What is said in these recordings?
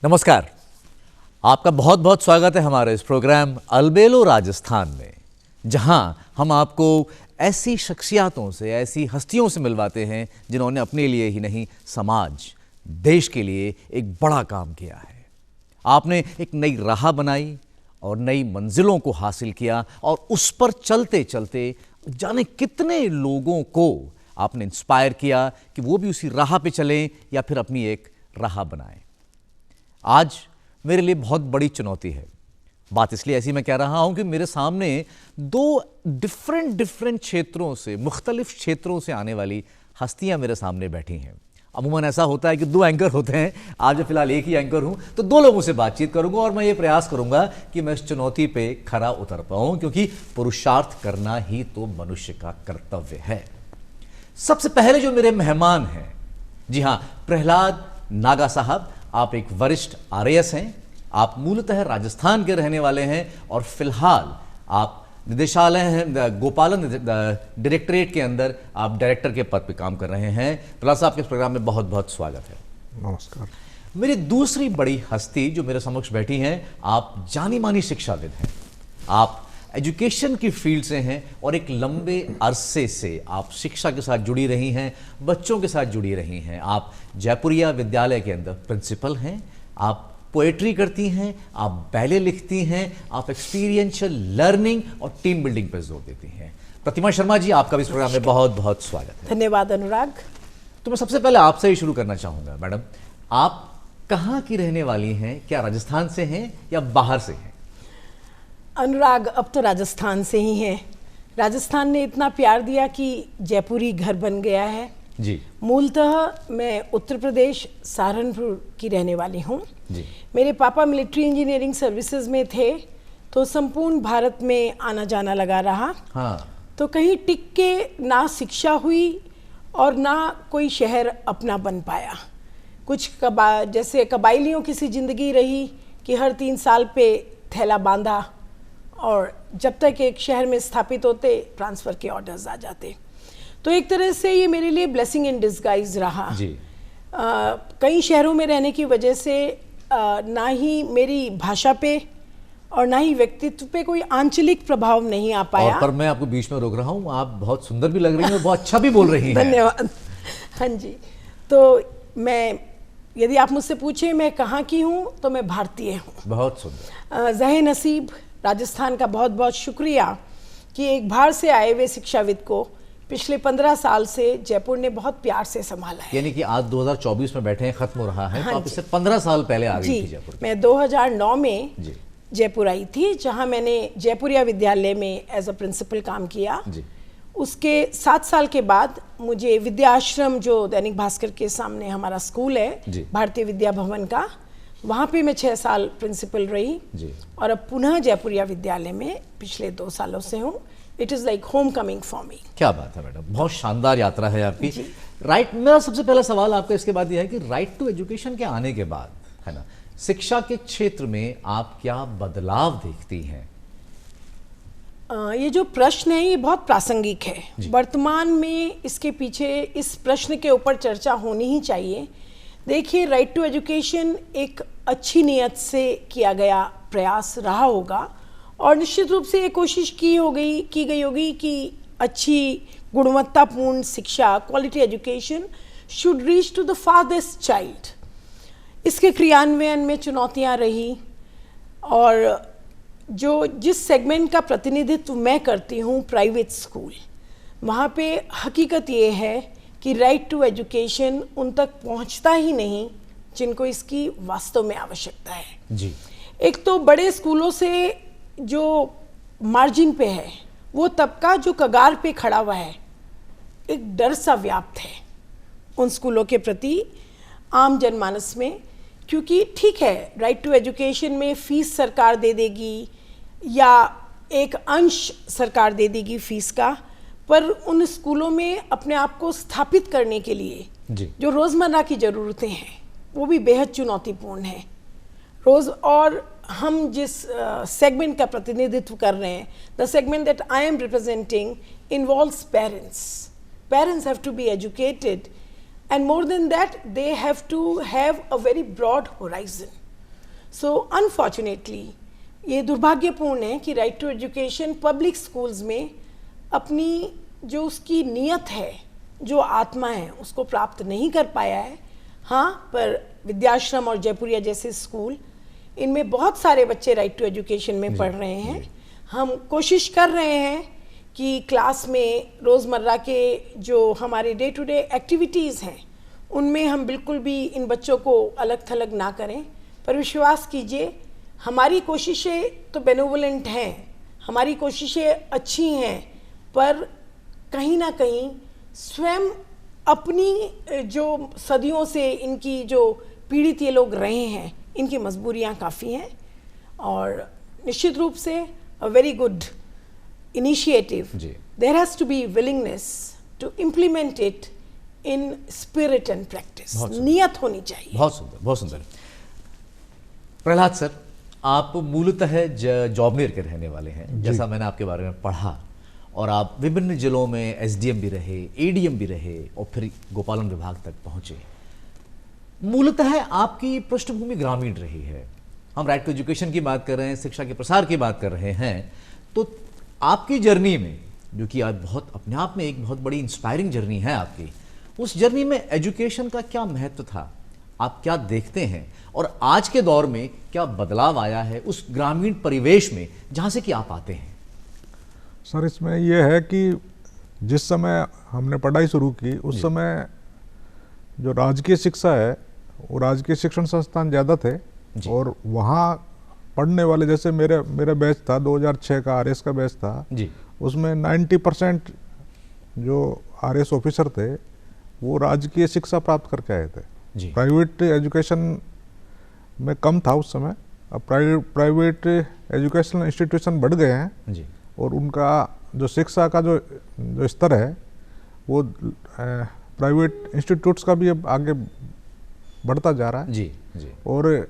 नमस्कार, आपका बहुत बहुत स्वागत है हमारे इस प्रोग्राम अलबेलो राजस्थान में, जहां हम आपको ऐसी शख्सियातों से, ऐसी हस्तियों से मिलवाते हैं जिन्होंने अपने लिए ही नहीं, समाज, देश के लिए एक बड़ा काम किया है। आपने एक नई राह बनाई और नई मंजिलों को हासिल किया और उस पर चलते चलते जाने कितने लोगों को आपने इंस्पायर किया कि वो भी उसी राह पे चलें या फिर अपनी एक राह बनाएं। आज मेरे लिए बहुत बड़ी चुनौती है। बात इसलिए ऐसी मैं कह रहा हूं कि मेरे सामने दो डिफरेंट क्षेत्रों से, मुख्तलिफ क्षेत्रों से आने वाली हस्तियां मेरे सामने बैठी हैं। अमूमन ऐसा होता है कि दो एंकर होते हैं, आज मैं फिलहाल एक ही एंकर हूं, तो दो लोगों से बातचीत करूंगा और मैं ये प्रयास करूंगा कि मैं इस चुनौती पे खरा उतर पाऊं, क्योंकि पुरुषार्थ करना ही तो मनुष्य का कर्तव्य है। सबसे पहले जो मेरे मेहमान हैं, जी हां, प्रहलाद नागा साहब, आप एक वरिष्ठ आरएएस हैं, आप मूलतः राजस्थान के रहने वाले हैं और फिलहाल आप निदेशालय हैं, गोपालन डायरेक्टरेट के अंदर आप डायरेक्टर के पद पर काम कर रहे हैं। प्रहलाद साहब के इस प्रोग्राम में बहुत बहुत स्वागत है। नमस्कार। मेरी दूसरी बड़ी हस्ती जो मेरे समक्ष बैठी हैं, आप जानी मानी शिक्षाविद हैं, आप एजुकेशन की फील्ड से हैं और एक लंबे अरसे से आप शिक्षा के साथ जुड़ी रही हैं, बच्चों के साथ जुड़ी रही हैं। आप जयपुरिया विद्यालय के अंदर प्रिंसिपल हैं, आप पोएट्री करती हैं, आप बैले लिखती हैं, आप एक्सपीरियंशियल लर्निंग और टीम बिल्डिंग पर जोर देती हैं। प्रतिमा शर्मा जी, आपका भी इस प्रोग्राम में बहुत बहुत स्वागत है। धन्यवाद अनुराग। तो मैं सबसे पहले आपसे ही शुरू करना चाहूँगा। मैडम, आप कहाँ की रहने वाली हैं? क्या राजस्थान से हैं या बाहर से हैं? अनुराग, अब तो राजस्थान से ही हैं। राजस्थान ने इतना प्यार दिया कि जयपुरी घर बन गया है जी। मूलतः मैं उत्तर प्रदेश सहारनपुर की रहने वाली हूँ जी। मेरे पापा मिलिट्री इंजीनियरिंग सर्विसेज में थे, तो संपूर्ण भारत में आना जाना लगा रहा। हाँ। तो कहीं टिक के ना शिक्षा हुई और ना कोई शहर अपना बन पाया। कुछ जैसे कबाइलियों की सी जिंदगी रही कि हर 3 साल पे थैला बांधा और जब तक एक शहर में स्थापित होते ट्रांसफ़र के ऑर्डर्स आ जाते। तो एक तरह से ये मेरे लिए ब्लेसिंग इन डिस्गाइज रहा जी। कई शहरों में रहने की वजह से ना ही मेरी भाषा पे और ना ही व्यक्तित्व पे कोई आंचलिक प्रभाव नहीं आ पाया। और पर मैं आपको बीच में रोक रहा हूँ, आप बहुत सुंदर भी लग रही हैं और बहुत अच्छा भी बोल रही हैं। धन्यवाद। हाँ जी, तो मैं, यदि आप मुझसे पूछें मैं कहाँ की हूँ, तो मैं भारतीय हूँ। बहुत सुंदर। ज़ाहिर नसीब राजस्थान का बहुत बहुत शुक्रिया कि एक बाहर से आए हुए शिक्षाविद को पिछले 15 साल से जयपुर ने बहुत प्यार से संभाला है। यानी कि आज 2024 में बैठे हैं, खत्म हो रहा है। हाँ, तो आप इससे 15 साल पहले आ गई थी जयपुर। मैं 2009 में जयपुर आई थी, जहां मैंने जयपुरिया विद्यालय में एज अ प्रिंसिपल काम किया जी। उसके 7 साल के बाद मुझे विद्या आश्रम, जो दैनिक भास्कर के सामने हमारा स्कूल है, भारतीय विद्या भवन का, वहाँ पे मैं 6 साल प्रिंसिपल रही जी। और अब पुनः जयपुरिया विद्यालय में पिछले 2 सालों से हूँ। It is like home coming for me. क्या बात है मैडम, बहुत शानदार यात्रा है आपकी। राइट, मेरा सबसे पहला सवाल आपका इसके बाद यह है कि राइट टू एजुकेशन के आने के बाद, है ना, शिक्षा के क्षेत्र में आप क्या बदलाव देखती हैं? ये जो प्रश्न है ये बहुत प्रासंगिक है। वर्तमान में इसके पीछे इस प्रश्न के ऊपर चर्चा होनी ही चाहिए। देखिए, राइट टू एजुकेशन एक अच्छी नीयत से किया गया प्रयास रहा होगा और निश्चित रूप से ये कोशिश की गई होगी कि अच्छी गुणवत्तापूर्ण शिक्षा, quality education should reach to the farthest child. इसके क्रियान्वयन में चुनौतियां रही और जिस सेगमेंट का प्रतिनिधित्व मैं करती हूँ, प्राइवेट स्कूल, वहाँ पे हकीकत ये है कि राइट टू एजुकेशन उन तक पहुँचता ही नहीं जिनको इसकी वास्तव में आवश्यकता है जी। एक तो बड़े स्कूलों से जो मार्जिन पे है, वो तबका जो कगार पे खड़ा हुआ है, एक डर सा व्याप्त है उन स्कूलों के प्रति आम जनमानस में। क्योंकि ठीक है, राइट टू एजुकेशन में फीस सरकार दे देगी या एक अंश सरकार दे देगी फीस का, पर उन स्कूलों में अपने आप को स्थापित करने के लिए जो रोज़मर्रा की ज़रूरतें हैं वो भी बेहद चुनौतीपूर्ण है। और हम जिस सेगमेंट का प्रतिनिधित्व कर रहे हैं, the segment that I am representing involves parents. Parents have to be educated and more than that they have to have a very broad horizon. So unfortunately ये दुर्भाग्यपूर्ण है कि right to education public schools में अपनी जो उसकी नीयत है, जो आत्मा है, उसको प्राप्त नहीं कर पाया है। हाँ, पर विद्याश्रम और जयपुरिया जैसे स्कूल, इनमें बहुत सारे बच्चे राइट टू एजुकेशन में पढ़ रहे हैं। हम कोशिश कर रहे हैं कि क्लास में रोज़मर्रा के जो हमारे डे टू डे एक्टिविटीज़ हैं उनमें हम बिल्कुल भी इन बच्चों को अलग थलग ना करें। पर विश्वास कीजिए, हमारी कोशिशें तो बेनोवलेंट हैं, हमारी कोशिशें अच्छी हैं, पर कहीं ना कहीं स्वयं अपनी जो सदियों से इनकी जो पीड़ित ये लोग रहे हैं, इनकी मजबूरियां काफ़ी हैं। और निश्चित रूप से a very good initiative, there has to be willingness to implement it in spirit and practice. नियत होनी चाहिए। बहुत सुंदर, बहुत सुंदर। प्रहलाद सर, आप मूलतः जॉबनेर के रहने वाले हैं, जैसा मैंने आपके बारे में पढ़ा, और आप विभिन्न जिलों में एसडीएम भी रहे, एडीएम भी रहे और फिर गोपालन विभाग तक पहुंचे। मूलतः आपकी पृष्ठभूमि ग्रामीण रही है। हम राइट टू एजुकेशन की बात कर रहे हैं, शिक्षा के प्रसार की बात कर रहे हैं, तो आपकी जर्नी में, जो कि आज बहुत अपने आप में एक बहुत बड़ी इंस्पायरिंग जर्नी है आपकी, उस जर्नी में एजुकेशन का क्या महत्व था, आप क्या देखते हैं, और आज के दौर में क्या बदलाव आया है उस ग्रामीण परिवेश में जहां से कि आप आते हैं? सर, इसमें यह है कि जिस समय हमने पढ़ाई शुरू की उस समय जो राजकीय शिक्षा है वो राजकीय शिक्षण संस्थान ज़्यादा थे, और वहाँ पढ़ने वाले, जैसे मेरा बैच था 2006 का, आरएस का बैच था जी, उसमें 90% जो आरएस ऑफिसर थे वो राजकीय शिक्षा प्राप्त करके आए थे। प्राइवेट एजुकेशन में कम था उस समय। अब प्राइवेट एजुकेशनल इंस्टीट्यूशन बढ़ गए हैं जी, और उनका जो शिक्षा का जो स्तर है वो प्राइवेट इंस्टीट्यूट्स का भी अब आगे बढ़ता जा रहा है जी। और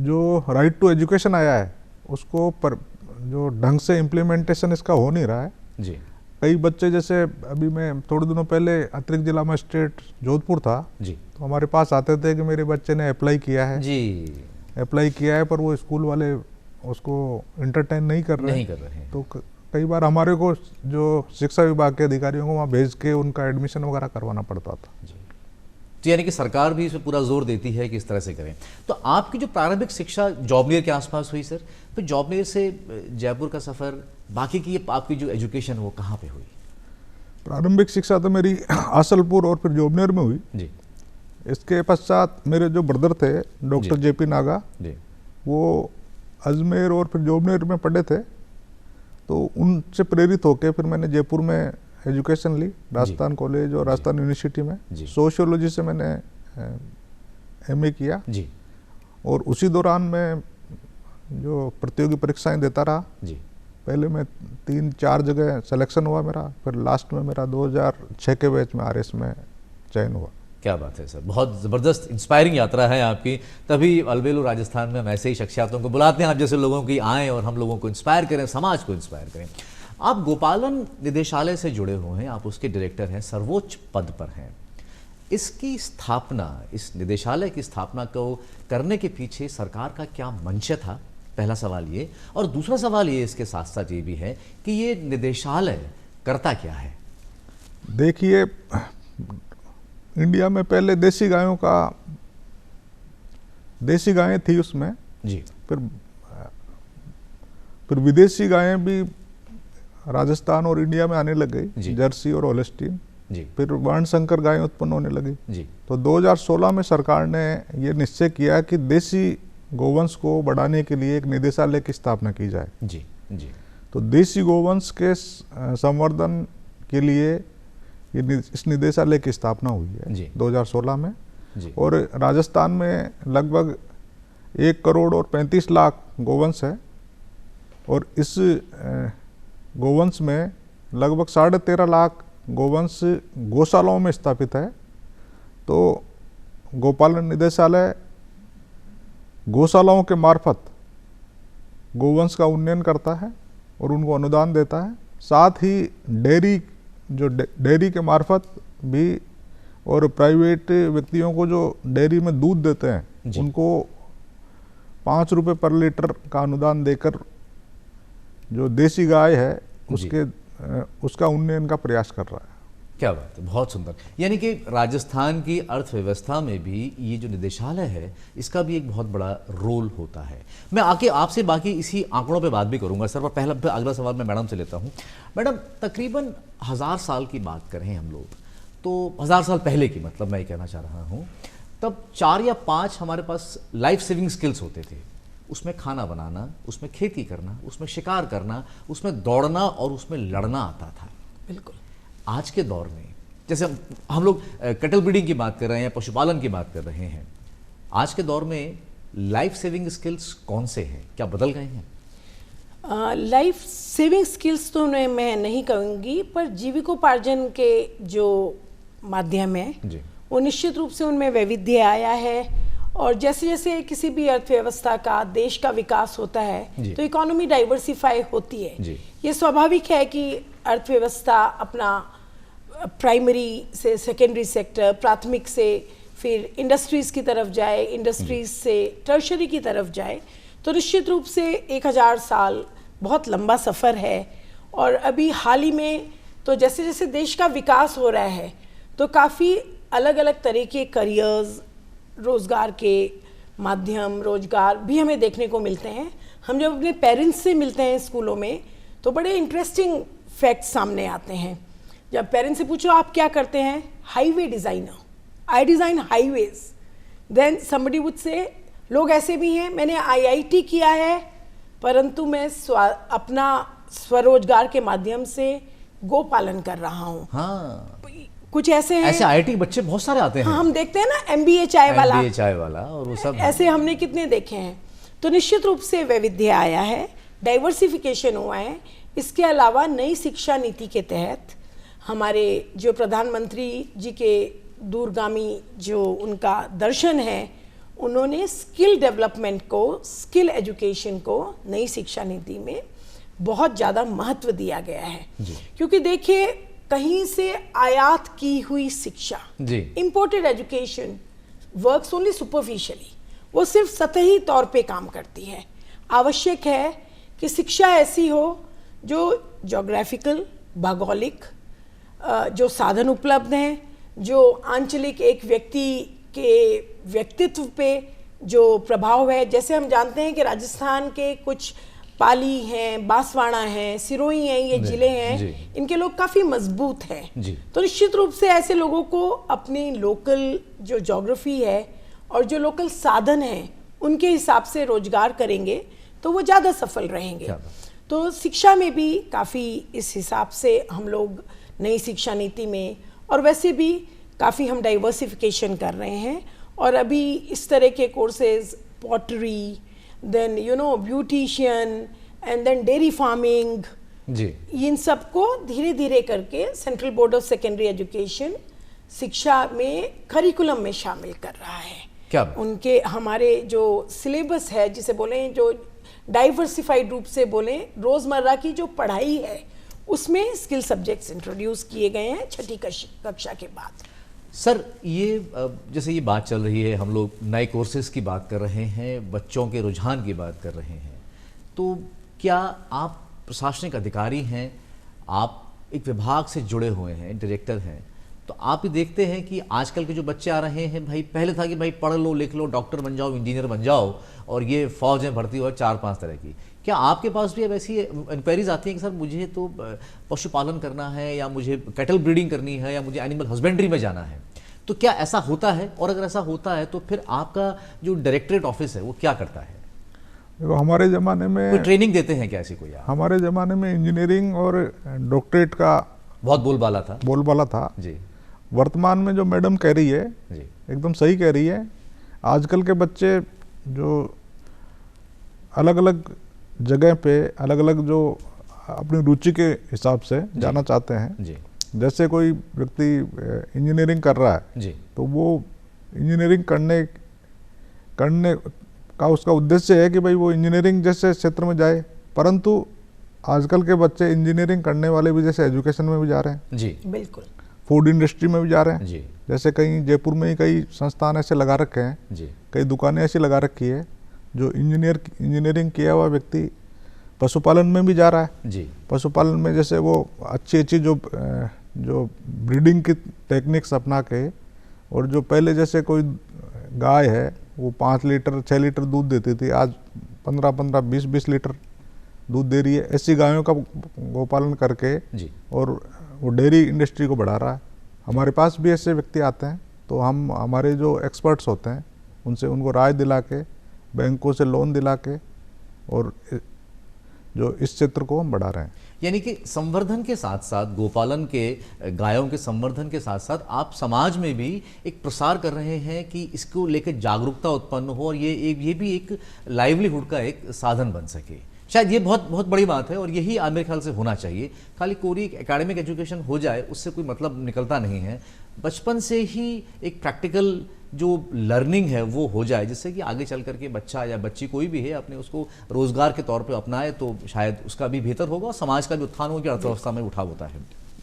जो राइट टू एजुकेशन आया है उसको जो ढंग से इम्प्लीमेंटेशन इसका हो नहीं रहा है जी। कई बच्चे, जैसे अभी मैं थोड़े दिनों पहले अतिरिक्त जिला मजिस्ट्रेट जोधपुर था जी, तो हमारे पास आते थे कि मेरे बच्चे ने अप्लाई किया है जी, अप्लाई किया है, पर वो स्कूल वाले उसको एंटरटेन नहीं कर रहे हैं। तो कई बार हमारे को जो शिक्षा विभाग के अधिकारियों को वहाँ भेज के उनका एडमिशन वगैरह करवाना पड़ता था जी। तो यानी कि सरकार भी इसमें पूरा जोर देती है कि इस तरह से करें। तो आपकी जो प्रारंभिक शिक्षा जॉबनेर के आसपास हुई सर, फिर जॉबनेर से जयपुर का सफ़र, बाकी की आपकी जो एजुकेशन वो कहाँ पे हुई? प्रारंभिक शिक्षा तो मेरी आसलपुर और फिर जॉबनेर में हुई जी। इसके पश्चात मेरे जो ब्रदर थे डॉक्टर जेपी नागा जी, वो अजमेर और फिर जॉबनेर में पढ़े थे, तो उनसे प्रेरित होकर फिर मैंने जयपुर में एजुकेशन ली, राजस्थान कॉलेज और राजस्थान यूनिवर्सिटी में। सोशियोलॉजी से मैंने एमए किया जी, और उसी दौरान मैं जो प्रतियोगी परीक्षाएं देता रहा जी। पहले मैं 3-4 जगह सिलेक्शन हुआ मेरा, फिर लास्ट में मेरा 2006 के बैच में आरएस में चयन हुआ। क्या बात है सर, बहुत ज़बरदस्त इंस्पायरिंग यात्रा है आपकी। तभी अलबेलो राजस्थान में हम ऐसे ही शख्सियातों को बुलाते हैं, आप जैसे लोगों की आएँ और हम लोगों को इंस्पायर करें, समाज को इंस्पायर करें। आप गोपालन निदेशालय से जुड़े हुए हैं, आप उसके डायरेक्टर हैं, सर्वोच्च पद पर हैं। इसकी स्थापना, इस निदेशालय की स्थापना को करने के पीछे सरकार का क्या मंशा था, पहला सवाल ये। और दूसरा सवाल ये इसके साथ साथ ये भी है कि ये निदेशालय करता क्या है? देखिए, इंडिया में पहले देसी गायें थी उसमें जी, फिर विदेशी गायें भी राजस्थान और इंडिया में आने लग गई, जर्सी और होल्स्टीन जी, फिर वर्णशंकर गायें उत्पन्न होने लगी जी। तो 2016 में सरकार ने ये निश्चय किया कि देसी गोवंश को बढ़ाने के लिए एक निदेशालय की स्थापना की जाए जी जी। तो देसी गोवंश के संवर्धन के लिए इस निदेशालय की स्थापना हुई है जी, 2016 में जी। और राजस्थान में लगभग 1 करोड़ और 35 लाख गोवंश है, और इस गोवंश में लगभग 13.5 लाख गोवंश गौशालाओं में स्थापित है। तो गोपालन निदेशालय गौशालाओं के मार्फत गोवंश का उन्नयन करता है और उनको अनुदान देता है। साथ ही डेयरी के मार्फत भी, और प्राइवेट व्यक्तियों को जो डेयरी में दूध देते हैं उनको 5 रुपए पर लीटर का अनुदान देकर जो देसी गाय है उसका उन्नयन का प्रयास कर रहा है। क्या बात है, बहुत सुंदर। यानी कि राजस्थान की अर्थव्यवस्था में भी ये जो निदेशालय है इसका भी एक बहुत बड़ा रोल होता है। मैं आके आपसे बाकी इसी आंकड़ों पे बात भी करूंगा सर, पर पहला अगला सवाल मैं मैडम से लेता हूं। मैडम, तकरीबन 1000 साल की बात करें हम लोग तो 1000 साल पहले की, मतलब मैं ये कहना चाह रहा हूँ, तब 4 या 5 हमारे पास लाइफ सेविंग स्किल्स होते थे। उसमें खाना बनाना, उसमें खेती करना, उसमें शिकार करना, उसमें दौड़ना और उसमें लड़ना आता था। बिल्कुल। आज के दौर में जैसे हम लोग कैटल ब्रीडिंग की बात कर रहे हैं या पशुपालन की बात कर रहे हैं, आज के दौर में लाइफ सेविंग स्किल्स कौन से हैं, क्या बदल गए हैं? लाइफ सेविंग स्किल्स तो मैं नहीं कहूँगी, पर जीविकोपार्जन के जो माध्यम है जी, वो निश्चित रूप से उनमें वैविध्य आया है। और जैसे जैसे किसी भी अर्थव्यवस्था का, देश का विकास होता है तो इकोनॉमी डाइवर्सिफाई होती है। जी। ये स्वाभाविक है कि अर्थव्यवस्था अपना प्राइमरी से सेकेंडरी सेक्टर, प्राथमिक से फिर इंडस्ट्रीज़ की तरफ जाए, इंडस्ट्रीज़ से टर्शरी की तरफ जाए। तो निश्चित रूप से 1000 साल बहुत लंबा सफ़र है। और अभी हाल ही में तो जैसे जैसे देश का विकास हो रहा है तो काफ़ी अलग अलग तरह के करियर्स, रोज़गार के माध्यम, रोजगार भी हमें देखने को मिलते हैं। हम जब अपने पेरेंट्स से मिलते हैं स्कूलों में तो बड़े इंटरेस्टिंग फैक्ट्स सामने आते हैं। जब पेरेंट्स से पूछो आप क्या करते हैं, highway designer, I design highways. Then somebody would say, लोग ऐसे भी हैं मैंने IIT किया है परंतु मैं अपना स्वरोजगार के माध्यम से गो पालन कर रहा हूँ। हाँ, कुछ ऐसे हैं, ऐसे IIT बच्चे बहुत सारे आते हैं। हाँ, हम देखते हैं ना MBA चाय वाला और वो सब ऐसे हमने कितने देखे हैं। तो निश्चित रूप से वैविध्य आया है, डाइवर्सिफिकेशन हुआ है। इसके अलावा नई शिक्षा नीति के तहत हमारे जो प्रधानमंत्री जी के दूरगामी जो उनका दर्शन है, उन्होंने स्किल डेवलपमेंट को, स्किल एजुकेशन को नई शिक्षा नीति में बहुत ज़्यादा महत्व दिया गया है। क्योंकि देखिए, कहीं से आयात की हुई शिक्षा, imported education works only superficially, वो सिर्फ सतही तौर पे काम करती है। आवश्यक है कि शिक्षा ऐसी हो जो ज्योग्राफिकल, भौगोलिक जो साधन उपलब्ध हैं, जो आंचलिक एक व्यक्ति के व्यक्तित्व पे जो प्रभाव है। जैसे हम जानते हैं कि राजस्थान के कुछ पाली हैं, बांसवाड़ा हैं, सिरोही हैं, ये जिले हैं, इनके लोग काफ़ी मजबूत हैं। तो निश्चित रूप से ऐसे लोगों को अपनी लोकल जो ज्योग्राफी है और जो लोकल साधन हैं उनके हिसाब से रोजगार करेंगे तो वो ज़्यादा सफल रहेंगे। तो शिक्षा में भी काफ़ी इस हिसाब से हम लोग नई शिक्षा नीति में, और वैसे भी काफ़ी हम डाइवर्सिफिकेशन कर रहे हैं। और अभी इस तरह के courses, pottery, then beautician and then dairy farming, इन सब को धीरे धीरे करके central board of secondary education शिक्षा में करिकुलम में शामिल कर रहा है। क्या उनके हमारे जो सिलेबस है, जिसे बोलें जो डाइवर्सिफाइड रूप से बोलें, रोज़मर्रा की जो पढ़ाई है उसमें स्किल सब्जेक्ट्स इंट्रोड्यूस किए गए हैं 6ठी कक्षा के बाद। सर, ये जैसे ये बात चल रही है, हम लोग नए कोर्सेज की बात कर रहे हैं, बच्चों के रुझान की बात कर रहे हैं, तो क्या आप प्रशासनिक अधिकारी हैं, आप एक विभाग से जुड़े हुए हैं, डायरेक्टर हैं, तो आप ही देखते हैं कि आजकल के जो बच्चे आ रहे हैं, भाई पहले था कि भाई पढ़ लो, लिख लो, डॉक्टर बन जाओ, इंजीनियर बन जाओ, और ये फौज में भर्ती हो 4-5 तरह की। क्या आपके पास भी अब ऐसी इंक्वायरीज आती हैं कि सर मुझे तो पशुपालन करना है, या मुझे कैटल ब्रीडिंग करनी है, या मुझे एनिमल हस्बेंड्री में जाना है? तो क्या ऐसा होता है, और अगर ऐसा होता है तो फिर आपका जो डायरेक्टरेट ऑफिस है वो क्या करता है? देखो, हमारे ज़माने में कोई ट्रेनिंग देते हैं क्या ऐसी कोई? हमारे ज़माने में इंजीनियरिंग और डॉक्टरेट का बहुत बोलबाला था जी। वर्तमान में जो मैडम कह रही है जी, एकदम सही कह रही है। आजकल के बच्चे जो अलग अलग जगह पे अलग अलग जो अपनी रुचि के हिसाब से जाना चाहते हैं जी। जैसे कोई व्यक्ति इंजीनियरिंग कर रहा है जी, तो वो इंजीनियरिंग करने का उसका उद्देश्य है कि भाई वो इंजीनियरिंग जैसे क्षेत्र में जाए, परंतु आजकल के बच्चे इंजीनियरिंग करने वाले भी जैसे एजुकेशन में भी जा रहे हैं जी, बिल्कुल, फूड इंडस्ट्री में भी जा रहे हैं जी। जैसे कहीं जयपुर में ही कई संस्थान ऐसे लगा रखे हैं जी, कई दुकानें ऐसी लगा रखी है जो इंजीनियरिंग किया हुआ व्यक्ति पशुपालन में भी जा रहा है। जी। पशुपालन में जैसे वो अच्छी अच्छी जो ब्रीडिंग की टेक्निक्स अपना के, और जो पहले जैसे कोई गाय है वो 5 लीटर 6 लीटर दूध देती थी, आज 15-15 20-20 लीटर दूध दे रही है। ऐसी गायों का गोपालन करके जी। और वो डेयरी इंडस्ट्री को बढ़ा रहा है। हमारे पास भी ऐसे व्यक्ति आते हैं, तो हम हमारे जो एक्सपर्ट्स होते हैं उनसे उनको राय दिला के, बैंकों से लोन दिला के, और जो इस क्षेत्र को हम बढ़ा रहे हैं। यानी कि संवर्धन के साथ साथ, गोपालन के, गायों के संवर्धन के साथ साथ आप समाज में भी एक प्रसार कर रहे हैं कि इसको लेकर जागरूकता उत्पन्न हो और ये भी एक लाइवलीहुड का एक साधन बन सके। शायद ये बहुत बहुत बड़ी बात है और यही मेरे ख्याल से होना चाहिए। खाली कोरी एकेडमिक एजुकेशन हो जाए उससे कोई मतलब निकलता नहीं है। बचपन से ही एक प्रैक्टिकल जो लर्निंग है वो हो जाए, जिससे कि आगे चल करके बच्चा या बच्ची कोई भी है अपने उसको रोजगार के तौर पे अपनाए, तो शायद उसका भी बेहतर होगा और समाज का भी उत्थान होगी, अर्थव्यवस्था में उठाव होता है।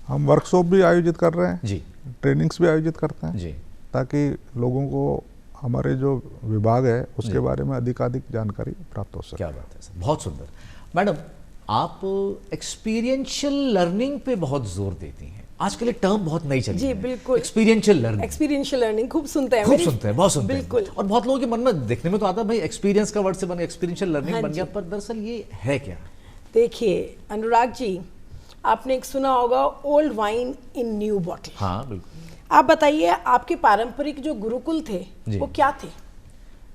हम वर्कशॉप भी आयोजित कर रहे हैं जी, ट्रेनिंग्स भी आयोजित करते हैं जी, ताकि लोगों को हमारे जो विभाग है उसके बारे में अधिकाधिक जानकारी प्राप्त हो सके। क्या बात है सर, बहुत सुंदर। मैडम, आप एक्सपीरियंशियल लर्निंग पे बहुत जोर देती हैं। आजकल एक टर्म बहुत नई चली जी, है, बिल्कुल। Experiential learning. एक्सपीरियंशियल लर्निंग खूब सुनते हैं, खूब सुनते हैं, बहुत सुनते बिल्कुल। हैं। और बहुत लोगों के मन में देखने में तो आता है भाई एक्सपीरियंस का वर्ड से बन गया, एक्सपीरियंशियल लर्निंग हाँ बन गया, जी। पर दरअसल ये है क्या? देखिए अनुराग जी, आपने एक सुना होगा old wine in new bottle. हाँ बिल्कुल। आप बताइए, आपके पारंपरिक जो गुरुकुल थे जी। वो क्या थे?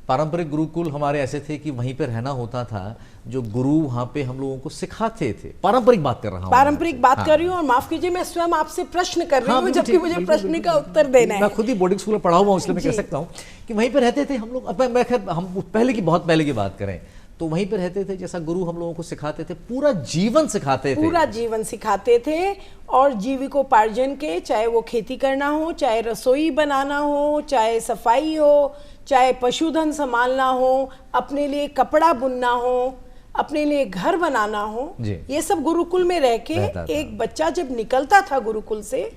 पारंपरिक गुरुकुल हमारे ऐसे थे कि वहीं पे रहना होता था, जो गुरु वहाँ पे हम लोगों को सिखाते थे। पारंपरिक बात कर रहा हूँ, पारंपरिक बात हाँ। कर रही हूँ, और माफ कीजिए मैं स्वयं आपसे प्रश्न कर रही हाँ, हूँ, बिल्कुल जबकि ठीक, मुझे बिल्कुल, प्रश्न का बिल्कुल। उत्तर देना है। मैं खुद ही बोर्डिंग स्कूल में पढ़ा हुआ हूँ, इसलिए मैं कह जी। सकता हूँ कि वहीं पे रहते थे हम लोग। अब मैं खैर हम पहले की, बहुत पहले की बात करें तो वहीं पे रहते थे, जैसा गुरु हम लोगों को सिखाते थे, पूरा जीवन सिखाते थे। पूरा जीवन सिखाते थे, और जीविकोपार्जन के, चाहे वो खेती करना हो, चाहे रसोई बनाना हो, चाहे सफाई हो, चाहे पशुधन संभालना हो, अपने लिए कपड़ा बुनना हो, अपने लिए घर बनाना हो, जी। ये सब गुरुकुल में रह के रहता था। एक बच्चा जब निकलता था गुरुकुल से,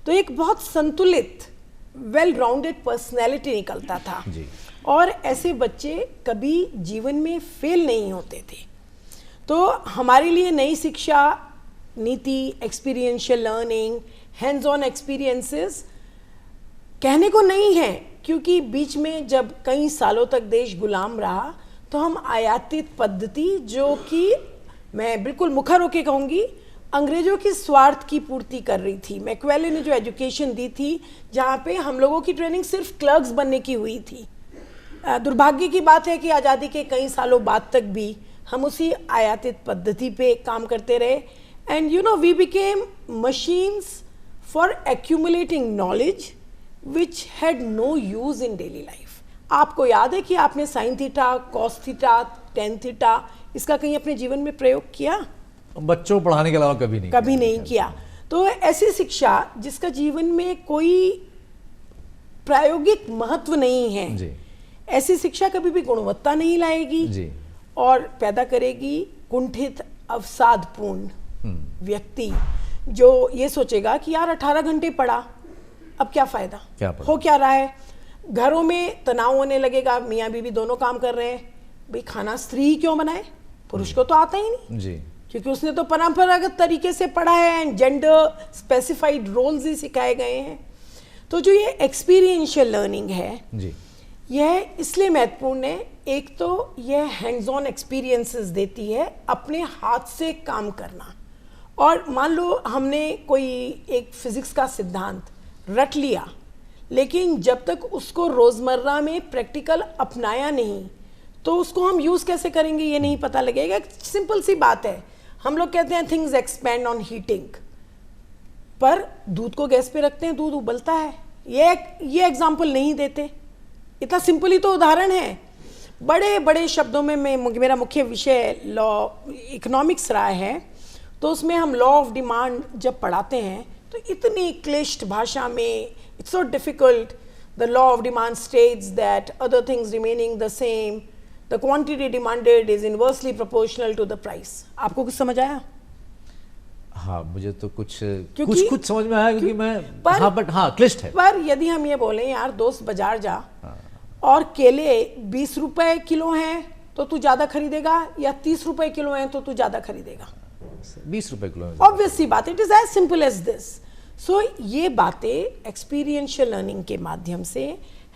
तो एक बहुत संतुलित, वेल राउंडेड पर्सनैलिटी निकलता था। जी। और ऐसे बच्चे कभी जीवन में फेल नहीं होते थे। तो हमारे लिए नई शिक्षा नीति, experiential learning, hands on experiences कहने को नहीं है, क्योंकि बीच में जब कई सालों तक देश गुलाम रहा तो हम आयातित पद्धति, जो कि मैं बिल्कुल मुखर होकर कहूँगी अंग्रेजों की स्वार्थ की पूर्ति कर रही थी। मैक्वेले ने जो एजुकेशन दी थी, जहाँ पे हम लोगों की ट्रेनिंग सिर्फ क्लर्क्स बनने की हुई थी। दुर्भाग्य की बात है कि आज़ादी के कई सालों बाद तक भी हम उसी आयातित पद्धति पे काम करते रहे, and you know we became machines for accumulating knowledge which had no use in daily life. आपको याद है कि आपने sine theta, cos theta, tan theta इसका कहीं अपने जीवन में प्रयोग किया? बच्चों को पढ़ाने के अलावा कभी नहीं किया। तो ऐसी शिक्षा जिसका जीवन में कोई प्रायोगिक महत्व नहीं है जी। ऐसी शिक्षा कभी भी गुणवत्ता नहीं लाएगी जी। और पैदा करेगी कुंठित, अवसादपूर्ण व्यक्ति, जो ये सोचेगा कि यार 18 घंटे पढ़ा, अब क्या फायदा, क्या पढ़ा? हो क्या रहा है। घरों में तनाव होने लगेगा, मियाँ बीवी दोनों काम कर रहे हैं, भाई खाना स्त्री ही क्यों बनाए, पुरुष को तो आता ही नहीं जी। क्योंकि उसने तो परंपरागत तरीके से पढ़ा है एंड जेंडर स्पेसिफाइड रोल्स ही सिखाए गए हैं। तो जो ये एक्सपीरियंशियल लर्निंग है जी। यह इसलिए महत्वपूर्ण है, एक तो यह हैंड्स ऑन एक्सपीरियंसेस देती है, अपने हाथ से काम करना। और मान लो हमने कोई एक फिजिक्स का सिद्धांत रट लिया, लेकिन जब तक उसको रोजमर्रा में प्रैक्टिकल अपनाया नहीं तो उसको हम यूज कैसे करेंगे ये नहीं पता लगेगा। सिंपल सी बात है, हम लोग कहते हैं थिंग्स एक्सपैंड ऑन हीटिंग, पर दूध को गैस पे रखते हैं, दूध उबलता है। ये एग्जाम्पल नहीं देते, इतना सिंपल ही तो उदाहरण है। बड़े बड़े शब्दों में मेरा मुख्य विषय लॉ इकोनॉमिक्स रहा है, तो उसमें हम लॉ ऑफ डिमांड जब पढ़ाते हैं तो इतनी क्लिष्ट भाषा में, it's so difficult, the law of demand states that other things remaining the same, the quantity demanded is inversely proportional to the price. आपको कुछ समझ आया? हाँ, मुझे तो कुछ समझ में आया, क्योंकि मैं बट क्लिष्ट है। पर यदि हम ये बोलें यार दोस्त बाजार जा और केले 20 रुपए किलो हैं तो तू ज़्यादा खरीदेगा, या 30 रुपए किलो हैं तो तू ज़्यादा खरीदेगा? 20 रुपए किलो में। ऑब्वियसली बात, it is as simple as this. So ये बातें एक्सपीरियंशियल लर्निंग के माध्यम से,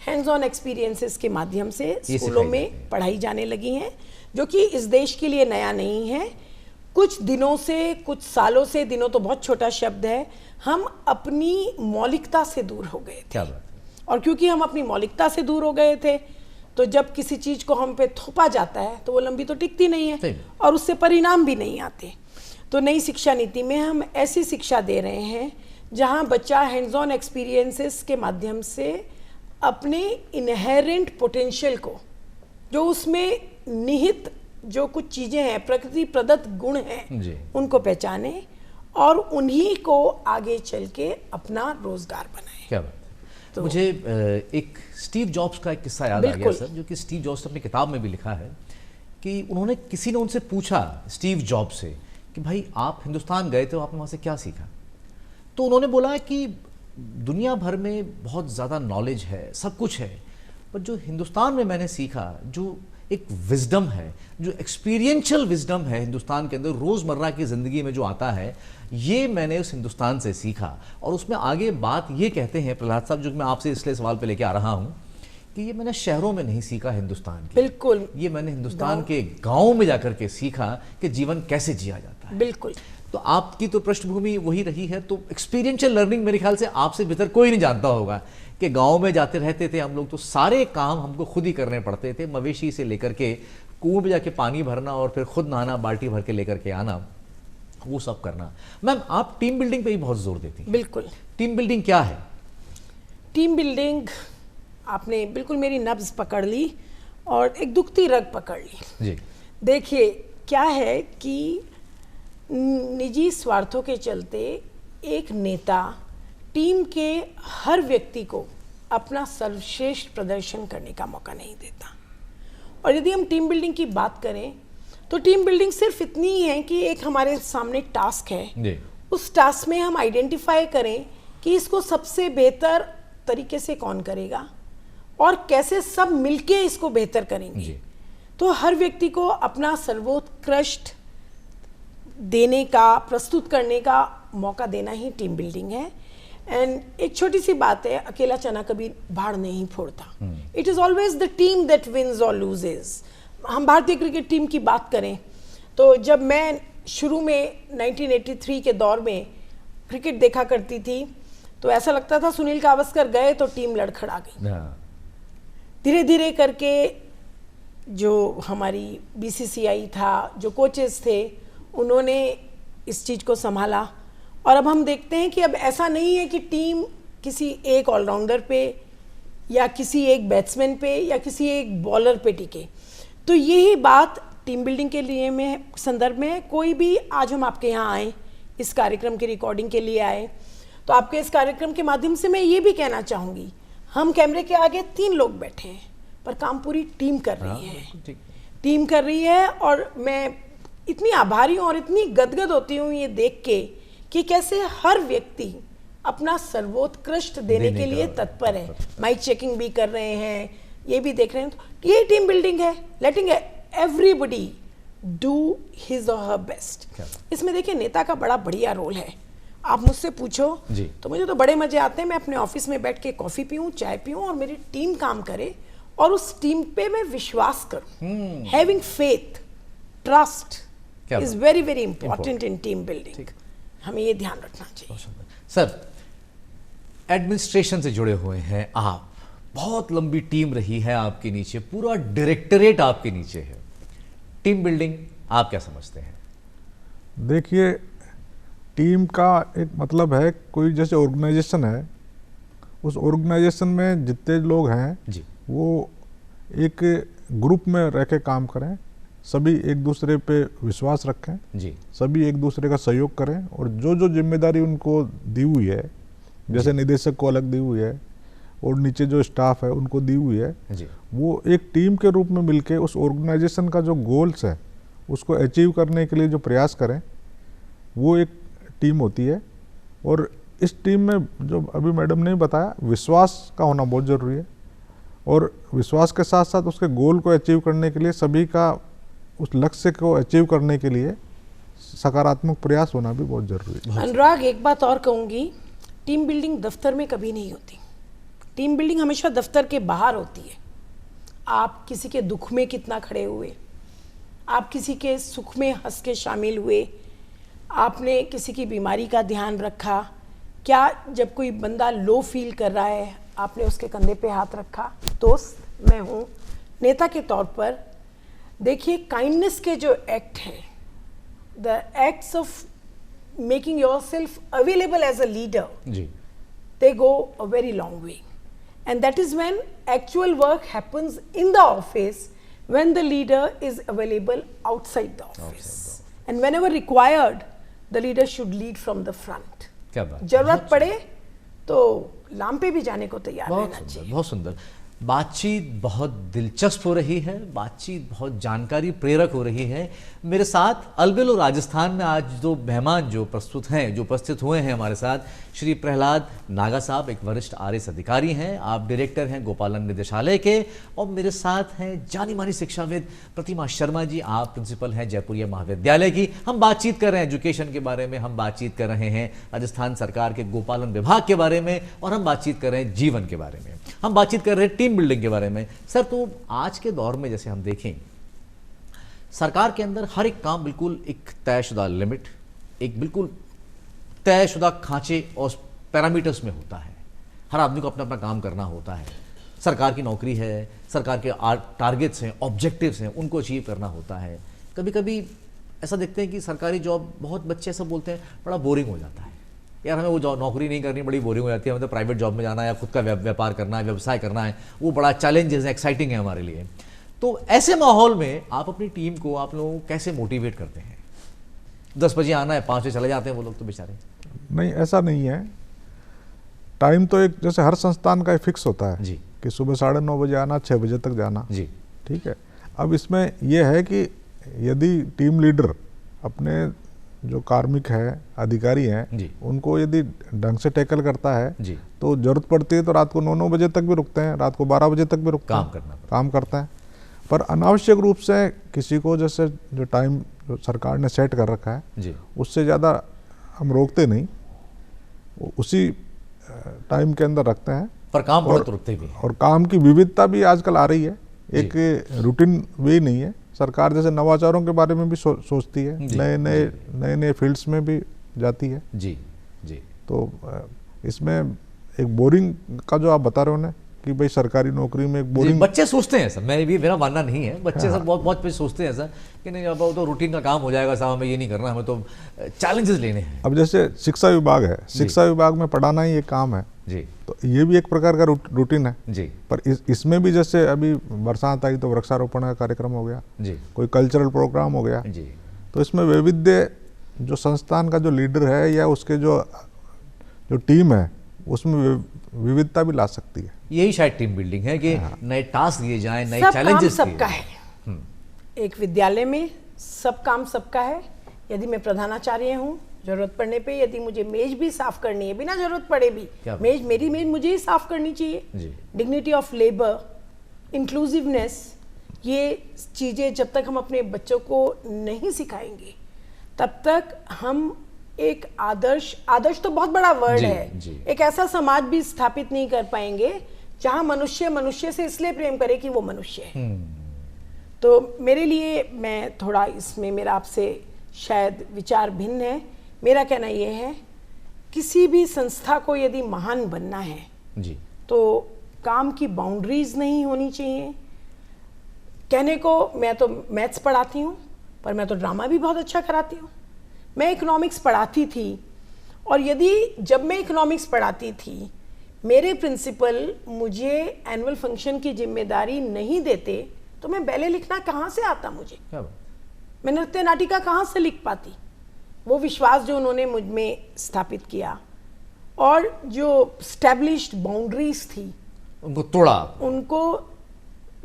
हैंड्स ऑन एक्सपीरियंसेस के माध्यम से स्कूलों सिखाई जाती में पढ़ाई जाने लगी हैं, जो कि इस देश के लिए नया नहीं है। कुछ दिनों से, कुछ सालों से, दिनों तो बहुत छोटा शब्द है, हम अपनी मौलिकता से दूर हो गए थे। क्या बात है। और क्योंकि हम अपनी मौलिकता से दूर हो गए थे, तो जब किसी चीज को हम पे थोपा जाता है तो वो लंबी तो टिकती नहीं है, और उससे परिणाम भी नहीं आते। तो नई शिक्षा नीति में हम ऐसी शिक्षा दे रहे हैं जहां बच्चा हैंड्स ऑन एक्सपीरियंसेस के माध्यम से अपने इनहेरेंट पोटेंशियल को, जो उसमें निहित जो कुछ चीजें हैं, प्रकृति प्रदत्त गुण हैं, उनको पहचाने और उन्हीं को आगे चल के अपना रोजगार बनाए। क्या बात है। तो मुझे एक स्टीव जॉब्स का एक किस्सा याद आ गया सर, जो कि स्टीव जॉब्स ने अपनी किताब में भी लिखा है कि उन्होंने, किसी ने उनसे पूछा स्टीव जॉब्स से कि भाई आप हिंदुस्तान गए थे, आपने वहाँ से क्या सीखा? तो उन्होंने बोला कि दुनिया भर में बहुत ज़्यादा नॉलेज है, सब कुछ है, पर जो हिंदुस्तान में मैंने सीखा, जो एक विजडम है, जो एक्सपीरियंशियल विजडम है हिंदुस्तान के अंदर, रोज़मर्रा की ज़िंदगी में जो आता है, ये मैंने उस हिंदुस्तान से सीखा। और उसमें आगे बात ये कहते हैं प्रहलाद साहब, जो मैं आपसे इसलिए सवाल पे लेके आ रहा हूँ, कि ये मैंने शहरों में नहीं सीखा हिंदुस्तान की, बिल्कुल, ये मैंने हिंदुस्तान के गाँव में जाकर के सीखा कि जीवन कैसे जिया जाता है। बिल्कुल। तो आपकी तो पृष्ठभूमि वही रही है, तो एक्सपीरियंशियल लर्निंग मेरे ख्याल से आपसे बेहतर कोई नहीं जानता होगा कि गांव में जाते रहते थे हम लोग, तो सारे काम हमको खुद ही करने पड़ते थे, मवेशी से लेकर के कुएं में जाके पानी भरना और फिर खुद नहाना, बाल्टी भर के लेकर के आना, वो सब करना। मैम, आप टीम बिल्डिंग पे ही बहुत जोर देती हैं। बिल्कुल। टीम बिल्डिंग क्या है? टीम बिल्डिंग, आपने बिल्कुल मेरी नब्ज पकड़ ली और एक दुखती रग पकड़ ली जी। देखिए क्या है कि निजी स्वार्थों के चलते एक नेता टीम के हर व्यक्ति को अपना सर्वश्रेष्ठ प्रदर्शन करने का मौका नहीं देता। और यदि हम टीम बिल्डिंग की बात करें तो टीम बिल्डिंग सिर्फ इतनी ही है कि एक हमारे सामने टास्क है, उस टास्क में हम आइडेंटिफाई करें कि इसको सबसे बेहतर तरीके से कौन करेगा और कैसे सब मिलके इसको बेहतर करेंगे। तो हर व्यक्ति को अपना सर्वोत्कृष्ट देने का, प्रस्तुत करने का मौका देना ही टीम बिल्डिंग है। एंड एक छोटी सी बात है, अकेला चना कभी भाड़ नहीं फोड़ता। It is always the team that wins और लूजेस। हम भारतीय क्रिकेट टीम की बात करें तो जब मैं शुरू में 1983 के दौर में क्रिकेट देखा करती थी तो ऐसा लगता था सुनील गावस्कर गए तो टीम लड़खड़ा गई। धीरे धीरे करके जो हमारी बीसीसीआई था, जो कोचेस थे, उन्होंने इस चीज़ को संभाला और अब हम देखते हैं कि अब ऐसा नहीं है कि टीम किसी एक ऑलराउंडर पे या किसी एक बैट्समैन पे या किसी एक बॉलर पे टिके। तो यही बात टीम बिल्डिंग के लिए में संदर्भ में, कोई भी आज हम आपके यहाँ आए, इस कार्यक्रम की रिकॉर्डिंग के लिए आए, तो आपके इस कार्यक्रम के माध्यम से मैं ये भी कहना चाहूँगी, हम कैमरे के आगे 3 लोग बैठे हैं पर काम पूरी टीम कर रही है, टीम कर रही है। और मैं इतनी आभारी हूँ और इतनी गदगद होती हूँ ये देख के कि कैसे हर व्यक्ति अपना सर्वोत्कृष्ट देने के लिए तत्पर है, माइक चेकिंग भी कर रहे हैं, ये भी देख रहे हैं। तो ये टीम बिल्डिंग है, लेटिंग एवरीबडी डू हिज और हर बेस्ट। इसमें देखिए नेता का बड़ा बढ़िया रोल है। आप मुझसे पूछो तो मुझे तो बड़े मजे आते हैं, मैं अपने ऑफिस में बैठ के कॉफी पीऊं, चाय पीऊं और मेरी टीम काम करे और उस टीम पे मैं विश्वास करूं। Having faith, trust is very very important in team building. हमें ये ध्यान रखना चाहिए। सर, एडमिनिस्ट्रेशन से जुड़े हुए हैं आप, बहुत लंबी टीम रही है आपके नीचे, पूरा डायरेक्टरेट आपके नीचे है, टीम बिल्डिंग आप क्या समझते हैं? देखिए, टीम का एक मतलब है, कोई जैसे ऑर्गेनाइजेशन है, उस ऑर्गेनाइजेशन में जितने लोग हैं वो एक ग्रुप में रह के काम करें, सभी एक दूसरे पे विश्वास रखें, सभी एक दूसरे का सहयोग करें और जो जो जिम्मेदारी उनको दी हुई है, जैसे निदेशक को अलग दी हुई है और नीचे जो स्टाफ है उनको दी हुई है, वो एक टीम के रूप में मिलके उस ऑर्गेनाइजेशन का जो गोल्स है उसको अचीव करने के लिए जो प्रयास करें, वो एक टीम होती है। और इस टीम में जो अभी मैडम ने बताया, विश्वास का होना बहुत ज़रूरी है और विश्वास के साथ साथ उसके गोल को अचीव करने के लिए सभी का उस लक्ष्य को अचीव करने के लिए सकारात्मक प्रयास होना भी बहुत जरूरी है। अनुराग, एक बात और कहूँगी, टीम बिल्डिंग दफ्तर में कभी नहीं होती। टीम बिल्डिंग हमेशा दफ्तर के बाहर होती है। आप किसी के दुख में कितना खड़े हुए, आप किसी के सुख में हंस के शामिल हुए, आपने किसी की बीमारी का ध्यान रखा, क्या जब कोई बंदा लो फील कर रहा है आपने उसके कंधे पे हाथ रखा। दोस्त मैं हूँ नेता के तौर पर, देखिए काइंडनेस के जो एक्ट हैं, the acts of making yourself available as a leader, जी, they go a very long way, and that is when actual work happens in the office, when the leader is available outside the office, and whenever required the leader should lead from the front. क्या बात, जरूरत पड़े तो लाम पे भी जाने को तैयार बहुत रहना सुंदर, चाहिए। बहुत सुंदर। बातचीत बहुत दिलचस्प हो रही है, बातचीत बहुत जानकारी प्रेरक हो रही है। मेरे साथ अलबेलो राजस्थान में आज दो मेहमान जो प्रस्तुत हैं, जो उपस्थित हुए हैं हमारे साथ, श्री प्रहलाद नागा साहब एक वरिष्ठ आरएस अधिकारी हैं, आप डायरेक्टर हैं गोपालन निदेशालय के, और मेरे साथ हैं जानी मानी शिक्षाविद प्रतिमा शर्मा जी, आप प्रिंसिपल हैं जयपुरिया महाविद्यालय की। हम बातचीत कर रहे हैं एजुकेशन के बारे में, हम बातचीत कर रहे हैं राजस्थान सरकार के गोपालन विभाग के बारे में, और हम बातचीत कर रहे हैं जीवन के बारे में, हम बातचीत कर रहे हैं टीम बिल्डिंग के बारे में। सर, तो आज के दौर में जैसे हम देखें, सरकार के अंदर हर एक काम बिल्कुल एक तयशुदा लिमिट, एक बिल्कुल तयशुदा खांचे और पैरामीटर्स में होता है। हर आदमी को अपना अपना काम करना होता है। सरकार की नौकरी है, सरकार के टारगेट्स हैं, ऑब्जेक्टिव्स हैं, उनको अचीव करना होता है। कभी कभी ऐसा देखते हैं कि सरकारी जॉब, बहुत बच्चे ऐसा बोलते हैं, बड़ा बोरिंग हो जाता है, यार हमें वो नौकरी नहीं करनी, बड़ी बोरिंग हो जाती है, हमें तो प्राइवेट जॉब में जाना है या खुद का व्यापार करना है, व्यवसाय करना है, वो बड़ा चैलेंजेस है, एक्साइटिंग है हमारे लिए। तो ऐसे माहौल में आप अपनी टीम को, आप लोगों को कैसे मोटिवेट करते हैं? 10 बजे आना है, 5 बजे चले जाते हैं वो लोग तो बेचारे। नहीं, ऐसा नहीं है। टाइम तो एक जैसे हर संस्थान का फिक्स होता है जी, कि सुबह 9:30 बजे आना, 6 बजे तक जाना। जी, ठीक है। अब इसमें यह है कि यदि टीम लीडर अपने जो कार्मिक है, अधिकारी हैं, उनको यदि ढंग से टैकल करता है जी, तो जरूरत पड़ती है तो रात को 9 बजे तक भी रुकते हैं, रात को 12 बजे तक भी रुकते हैं, काम करता है। पर अनावश्यक रूप से किसी को, जैसे जो टाइम जो सरकार ने सेट कर रखा है जी, उससे ज़्यादा हम रोकते नहीं, उसी टाइम के अंदर रखते हैं। पर काम बहुत रुकते भी हैं। और काम की विविधता भी आजकल आ रही है, एक रूटीन वे नहीं है। सरकार जैसे नवाचारों के बारे में भी सोचती है, नए नए फील्ड्स में भी जाती है। जी, जी। तो इसमें एक बोरिंग का जो आप बता रहे हो ना कि भाई सरकारी नौकरी में एक बोरिंग, बच्चे सोचते हैं सर, मैं भी, मेरा मानना नहीं है, बच्चे सब बहुत बहुत सोचते हैं सर कि नहीं अब तो रूटीन का काम हो जाएगा साहब, हमें ये नहीं करना, हमें तो चैलेंजेस लेने हैं। अब जैसे शिक्षा विभाग है, शिक्षा विभाग में पढ़ाना ही एक काम है जी, तो ये भी एक प्रकार का रूटीन है जी। पर इसमें भी जैसे अभी बरसात आई तो वृक्षारोपण का कार्यक्रम हो गया जी, कोई कल्चरल प्रोग्राम हो गया जी, तो इसमें वैविध्य जो संस्थान का जो लीडर है या उसके जो टीम है उसमें विविधता भी ला सकती है। यही शायद टीम बिल्डिंग है कि नए टास्क दिए जाएं, नए चैलेंजेस सबका है। एक विद्यालय में सब काम सबका है। यदि मैं प्रधानाचार्य हूँ, जरूरत पड़ने पे यदि मुझे मेज भी साफ करनी है, बिना जरूरत पड़े भी, मेरी मेज मुझे ही साफ करनी चाहिए। डिग्निटी ऑफ लेबर, इंक्लूसिवनेस, ये चीज़ें जब तक हम अपने बच्चों को नहीं सिखाएंगे तब तक हम एक आदर्श तो बहुत बड़ा वर्ड है, एक ऐसा समाज भी स्थापित नहीं कर पाएंगे जहां मनुष्य से इसलिए प्रेम करे कि वो मनुष्य है। तो मेरे लिए, मैं थोड़ा इसमें मेरा आपसे शायद विचार भिन्न है। मेरा कहना ये है, किसी भी संस्था को यदि महान बनना है जी, तो काम की बाउंड्रीज नहीं होनी चाहिए। कहने को मैं तो मैथ्स पढ़ाती हूँ, पर मैं तो ड्रामा भी बहुत अच्छा कराती हूँ। मैं इकोनॉमिक्स पढ़ाती थी, और यदि जब मैं इकोनॉमिक्स पढ़ाती थी मेरे प्रिंसिपल मुझे एनुअल फंक्शन की जिम्मेदारी नहीं देते तो मैं बैले लिखना कहाँ से आता मुझे, मैं नृत्य नाटिका कहाँ से लिख पाती। वो विश्वास जो उन्होंने मुझ में स्थापित किया और जो स्टैब्लिश्ड बाउंड्रीज थी उनको तोड़ा, उनको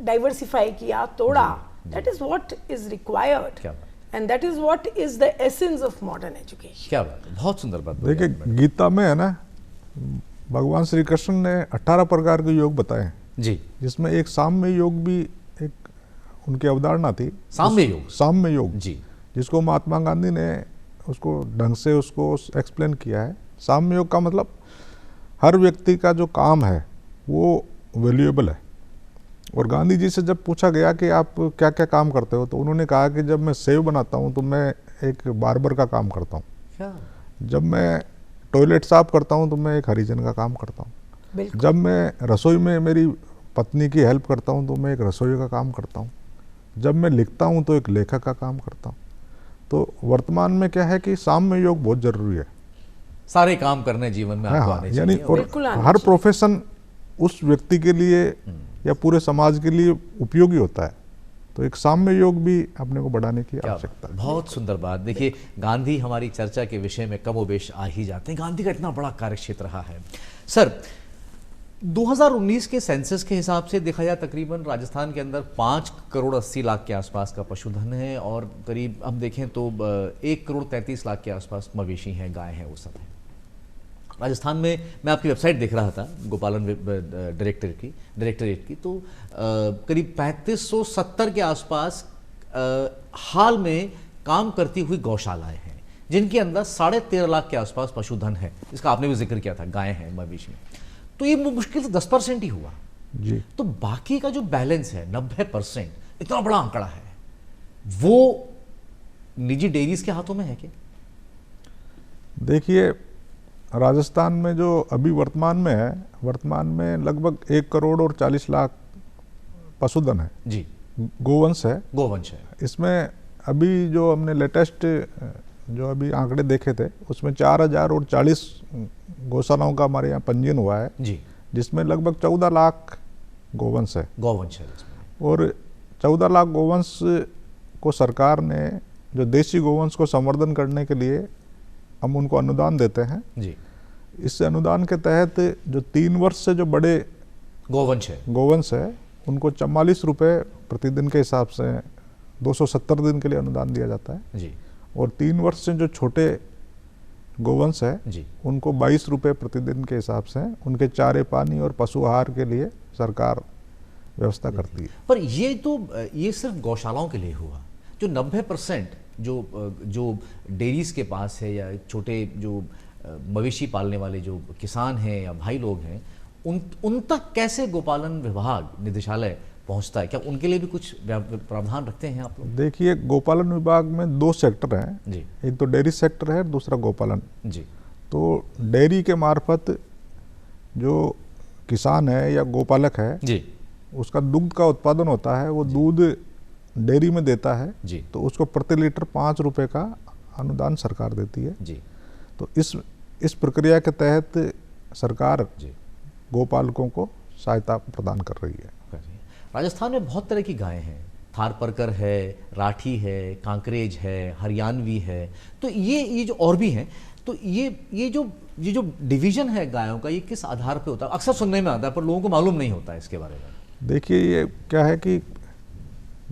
डाइवर्सिफाई किया, तोड़ा। That is what is required and that is what is the essence of modern education. क्या बात है, बहुत सुंदर बात। देखिए गीता में है ना, भगवान श्री कृष्ण ने 18 प्रकार के योग बताए हैं जी। जिसमें एक साम्य योग भी एक उनकी अवधारणा थी। साम्य योग। साम्य योग जी। जिसको महात्मा गांधी ने उसको ढंग से उसको एक्सप्लेन किया है। साम्य योग का मतलब हर व्यक्ति का जो काम है वो वैल्यूएबल है। और गांधी जी से जब पूछा गया कि आप क्या क्या काम करते हो, तो उन्होंने कहा कि जब मैं सेव बनाता हूँ तो मैं एक बार्बर का काम करता हूँ, जब मैं टॉयलेट साफ करता हूँ तो मैं एक हरिजन का काम करता हूँ, जब मैं रसोई में मेरी पत्नी की हेल्प करता हूँ तो मैं एक रसोई का काम करता हूँ, जब मैं लिखता हूँ तो एक लेखक का काम करता हूँ। तो वर्तमान में क्या है कि साम्य योग बहुत जरूरी है। सारे काम करने जीवन में आपको आने यानी चाहिए। और बिल्कुल आना हर चाहिए। प्रोफेशन उस व्यक्ति के लिए या पूरे समाज के लिए उपयोगी होता है। तो एक साम्य योग भी अपने को बढ़ाने की क्या आवश्यकता है। बहुत सुंदर बात। देखिए, गांधी हमारी चर्चा के विषय में कमोबेश आ ही जाते हैं। गांधी का इतना बड़ा कार्यक्षेत्र रहा है। सर, 2019 के सेंसस के हिसाब से देखा जाए तकरीबन राजस्थान के अंदर 5 करोड़ 80 लाख के आसपास का पशुधन है और करीब हम देखें तो 1 करोड़ 33 लाख के आसपास मवेशी हैं, गाय हैं, वो सब है। राजस्थान में मैं आपकी वेबसाइट देख रहा था गोपालन डायरेक्टरेट की, तो करीब 3570 के आसपास हाल में काम करती हुई गौशालाएं हैं, जिनके अंदर 13.5 लाख के आसपास पशुधन है। इसका आपने भी जिक्र किया था, गाय हैं, मवेशी हैं। तो ये मुश्किल से 10% ही हुआ जी। तो बाकी का जो बैलेंस है 90%, इतना बड़ा आंकड़ा है, वो निजी डेयरीज के हाथों में है क्या? देखिए, राजस्थान में जो अभी वर्तमान में है, वर्तमान में लगभग 1 करोड़ और 40 लाख पशुधन है जी। गोवंश है। गोवंश है। इसमें अभी जो हमने लेटेस्ट जो अभी आंकड़े देखे थे उसमें 4040 गौशालाओं का हमारे यहाँ पंजीयन हुआ है जी। जिसमें लगभग 14 लाख गोवंश है। गोवंश है इसमें। और 14 लाख गोवंश को सरकार ने जो देसी गोवंश को संवर्धन करने के लिए हम उनको अनुदान देते हैं जी। इस अनुदान के तहत जो 3 वर्ष से जो बड़े गोवंश है उनको 44 रुपये प्रतिदिन के हिसाब से 270 दिन के लिए अनुदान दिया जाता है जी। और 3 वर्ष से जो छोटे गोवंश है जी। उनको 22 रुपये प्रतिदिन के हिसाब से उनके चारे पानी और पशु आहार के लिए सरकार व्यवस्था करती है। पर ये सिर्फ गौशालाओं के लिए हुआ। जो 90% जो डेयरीज के पास है या छोटे जो मवेशी पालने वाले जो किसान हैं या भाई लोग हैं, उन तक कैसे गोपालन विभाग निदेशालय पहुंचता है? क्या उनके लिए भी कुछ प्रावधान रखते हैं आप लोग? देखिए, गोपालन विभाग में 2 सेक्टर हैं जी। एक तो डेयरी सेक्टर है, दूसरा गोपालन जी। तो डेयरी के मार्फत जो किसान है या गोपालक है जी। उसका दुग्ध का उत्पादन होता है, वो दूध डेयरी में देता है जी। तो उसको प्रति लीटर 5 रुपये का अनुदान सरकार देती है जी। तो इस प्रक्रिया के तहत सरकार जी। गोपालकों को सहायता प्रदान कर रही है। राजस्थान में बहुत तरह की गायें हैं, थारपरकर है, राठी है, कांकरेज है, हरियाणवी है, तो ये जो और भी हैं, तो ये जो डिवीजन है गायों का, ये किस आधार पे होता है? अक्सर सुनने में आता है पर लोगों को मालूम नहीं होता है इसके बारे में। देखिए, ये क्या है कि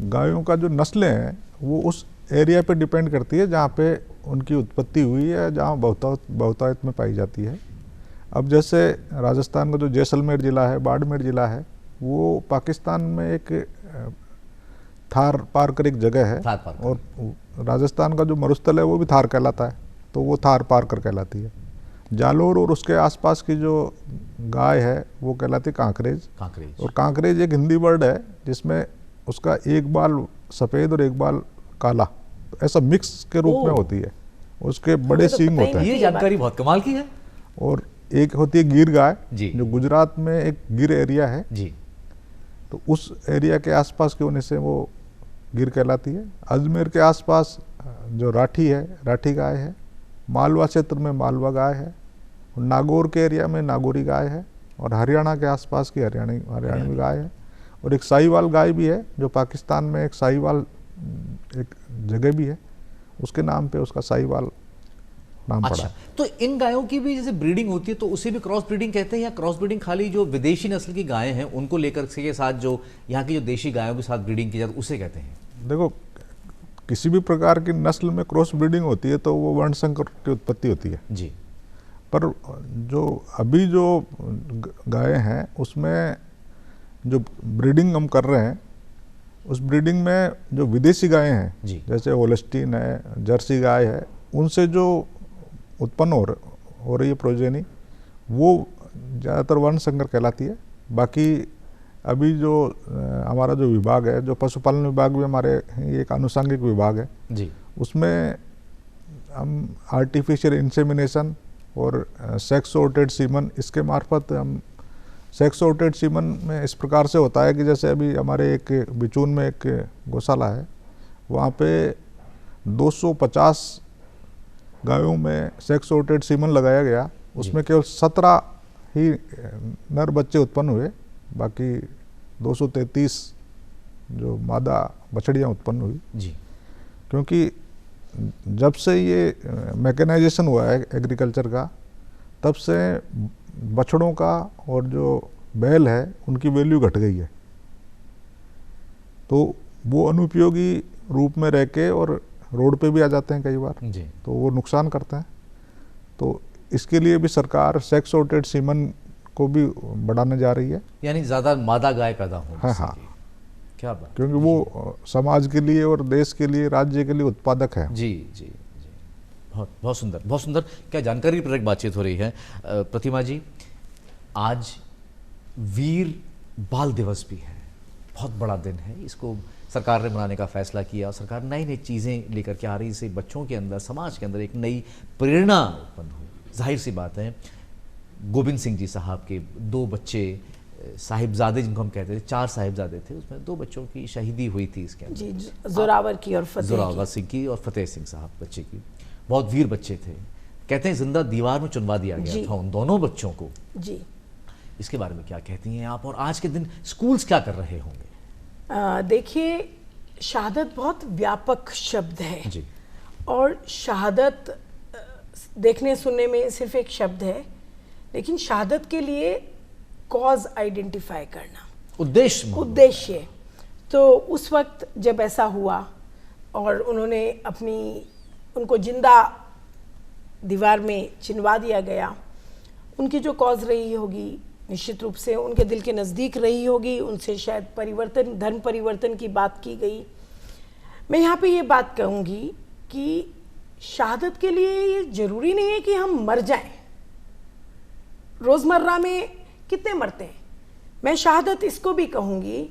गायों का जो नस्लें हैं वो उस एरिया पे डिपेंड करती है जहाँ पे उनकी उत्पत्ति हुई है, जहाँ बहुतायत में पाई जाती है। अब जैसे राजस्थान का जो जैसलमेर ज़िला है, बाड़मेर ज़िला है, वो पाकिस्तान में एक थार पारकर एक जगह है और राजस्थान का जो मरुस्थल है वो भी थार कहलाता है, तो वो थार पारकर कहलाती है। जालोर और उसके आसपास की जो गाय है वो कहलाती है कांकरेज। और कांकरेज एक हिंदी वर्ड है जिसमें उसका एक बाल सफ़ेद और एक बाल काला, तो ऐसा मिक्स के रूप में होती है, उसके बड़े सींग होते हैं। ये जानकारी बहुत कमाल की है। और एक होती है गिर गाय जी। जो गुजरात में एक गिर एरिया है जी। तो उस एरिया के आसपास के होने से वो गिर कहलाती है। अजमेर के आसपास जो राठी है, राठी गाय है। मालवा क्षेत्र में मालवा गाय है। नागौर के एरिया में नागौरी गाय है और हरियाणा के आसपास की हरियाणवी गाय है। और एक साहिवाल गाय भी है जो पाकिस्तान में एक साहिवाल एक जगह भी है, उसके नाम पे उसका साहिवाल नाम अच्छा, पड़ा। तो इन गायों की भी जैसे ब्रीडिंग होती है तो उसे भी क्रॉस ब्रीडिंग कहते हैं, या क्रॉस ब्रीडिंग खाली जो विदेशी नस्ल की गायें हैं उनको लेकर के साथ जो यहाँ की जो देशी गायों के साथ ब्रीडिंग की जाती है उसे कहते हैं? देखो, किसी भी प्रकार की नस्ल में क्रॉस ब्रीडिंग होती है तो वो वर्ण संकर की उत्पत्ति होती है जी। पर जो अभी जो गायें हैं उसमें जो ब्रीडिंग हम कर रहे हैं उस ब्रीडिंग में जो विदेशी गायें हैं जी। जैसे होल्स्टीन है, जर्सी गाय है, उनसे जो उत्पन्न हो रही है प्रोजेनी, वो ज़्यादातर वर्ण संकर कहलाती है। बाकी अभी जो हमारा जो विभाग है, जो पशुपालन विभाग भी हमारे एक आनुषंगिक विभाग है जी, उसमें हम आर्टिफिशियल इंसेमिनेशन और सेक्स सॉर्टेड सीमन, इसके मार्फत हम सेक्स सॉर्टेड सीमन में इस प्रकार से होता है कि जैसे अभी हमारे एक बिचून में एक गौशाला है, वहाँ पे 250 गायों में सेक्स सॉर्टेड सीमन लगाया गया, उसमें केवल 17 ही नर बच्चे उत्पन्न हुए, बाकी 233 जो मादा बछड़ियाँ उत्पन्न हुई। जी, क्योंकि जब से ये मैकेनाइजेशन हुआ है एग्रीकल्चर का, तब से बछड़ों का और जो बैल है उनकी वैल्यू घट गई है, तो वो अनुपयोगी रूप में रह के और रोड पे भी आ जाते हैं कई बार, जी, तो वो नुकसान करते हैं। तो इसके लिए भी सरकार सेक्स सॉर्टेड सीमन को भी बढ़ाने जा रही है। यानी ज़्यादा मादा गाय पैदा हो। हाँ, हाँ। क्या बात। क्योंकि वो समाज के लिए और देश के लिए, राज्य के लिए उत्पादक है। जी जी जी, बहुत बहुत सुंदर, बहुत सुंदर। क्या जानकारी पर बातचीत हो रही है। प्रतिमा जी, आज वीर बाल दिवस भी है, बहुत बड़ा दिन है। इसको सरकार ने मनाने का फैसला किया और सरकार नई नई चीज़ें लेकर के आ रही, इससे बच्चों के अंदर, समाज के अंदर एक नई प्रेरणा उत्पन्न हो। जाहिर सी बात है, गोविंद सिंह जी साहब के 2 बच्चे साहिबजादे, जिनको हम कहते थे, 4 साहिबजादे थे, उसमें 2 बच्चों की शहीदी हुई थी इसके अंदर। जी, जोरावर की और फतेह जोरावर सिंह की और फतेह सिंह साहब बच्चे की। बहुत वीर बच्चे थे, कहते हैं जिंदा दीवार में चुनवा दिया गया था उन दोनों बच्चों को। जी, इसके बारे में क्या कहती हैं आप, और आज के दिन स्कूल्स क्या कर रहे होंगे? देखिए, शहादत बहुत व्यापक शब्द है जी, और शहादत देखने सुनने में सिर्फ एक शब्द है, लेकिन शहादत के लिए कॉज आइडेंटिफाई करना, उद्देश्य। तो उस वक्त जब ऐसा हुआ और उनको जिंदा दीवार में चिनवा दिया गया, उनकी जो कॉज रही होगी निश्चित रूप से उनके दिल के नज़दीक रही होगी, उनसे शायद परिवर्तन, धर्म परिवर्तन की बात की गई। मैं यहाँ पे ये बात कहूँगी कि शहादत के लिए ये ज़रूरी नहीं है कि हम मर जाएं। रोज़मर्रा में कितने मरते हैं। मैं शहादत इसको भी कहूँगी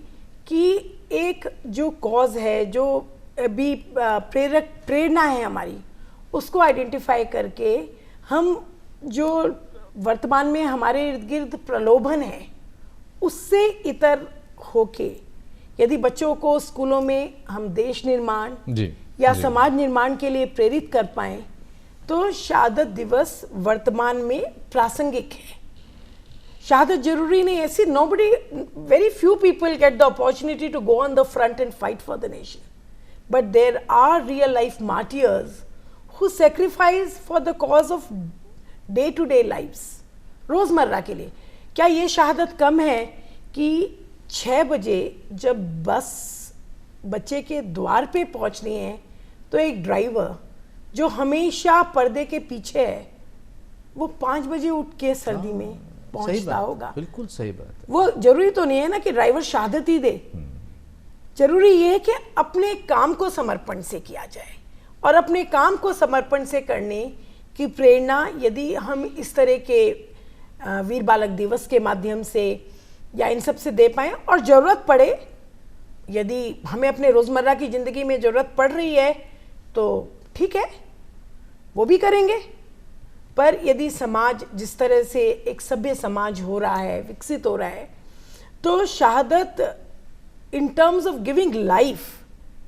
कि एक जो कॉज है, जो भी प्रेरणा है हमारी, उसको आइडेंटिफाई करके हम जो वर्तमान में हमारे इर्द गिर्द प्रलोभन है उससे इतर होके यदि बच्चों को स्कूलों में हम देश निर्माण या समाज निर्माण के लिए प्रेरित कर पाएं, तो शहादत दिवस वर्तमान में प्रासंगिक है। शहादत जरूरी नहीं है, ऐसी very few people get the opportunity to go on the front and fight for the nation, but there are real life martyrs who sacrifice for the cause of day to day lifes, रोज़मर्रा के लिए। क्या ये शहादत कम है कि 6 बजे जब बस बच्चे के द्वार पे पहुंचनी है तो एक ड्राइवर जो हमेशा पर्दे के पीछे है, वो 5 बजे उठ के सर्दी में पहुंचता होगा? बिल्कुल सही बात है। वो जरूरी तो नहीं है ना कि ड्राइवर शहादत ही दे, जरूरी ये है कि अपने काम को समर्पण से किया जाए, और अपने काम को समर्पण से करने की प्रेरणा यदि हम इस तरह के वीर बालक दिवस के माध्यम से या इन सब से दे पाएँ, और ज़रूरत पड़े, यदि हमें अपने रोज़मर्रा की ज़िंदगी में ज़रूरत पड़ रही है तो ठीक है, वो भी करेंगे। पर यदि समाज जिस तरह से एक सभ्य समाज हो रहा है, विकसित हो रहा है, तो शहादत in terms of giving life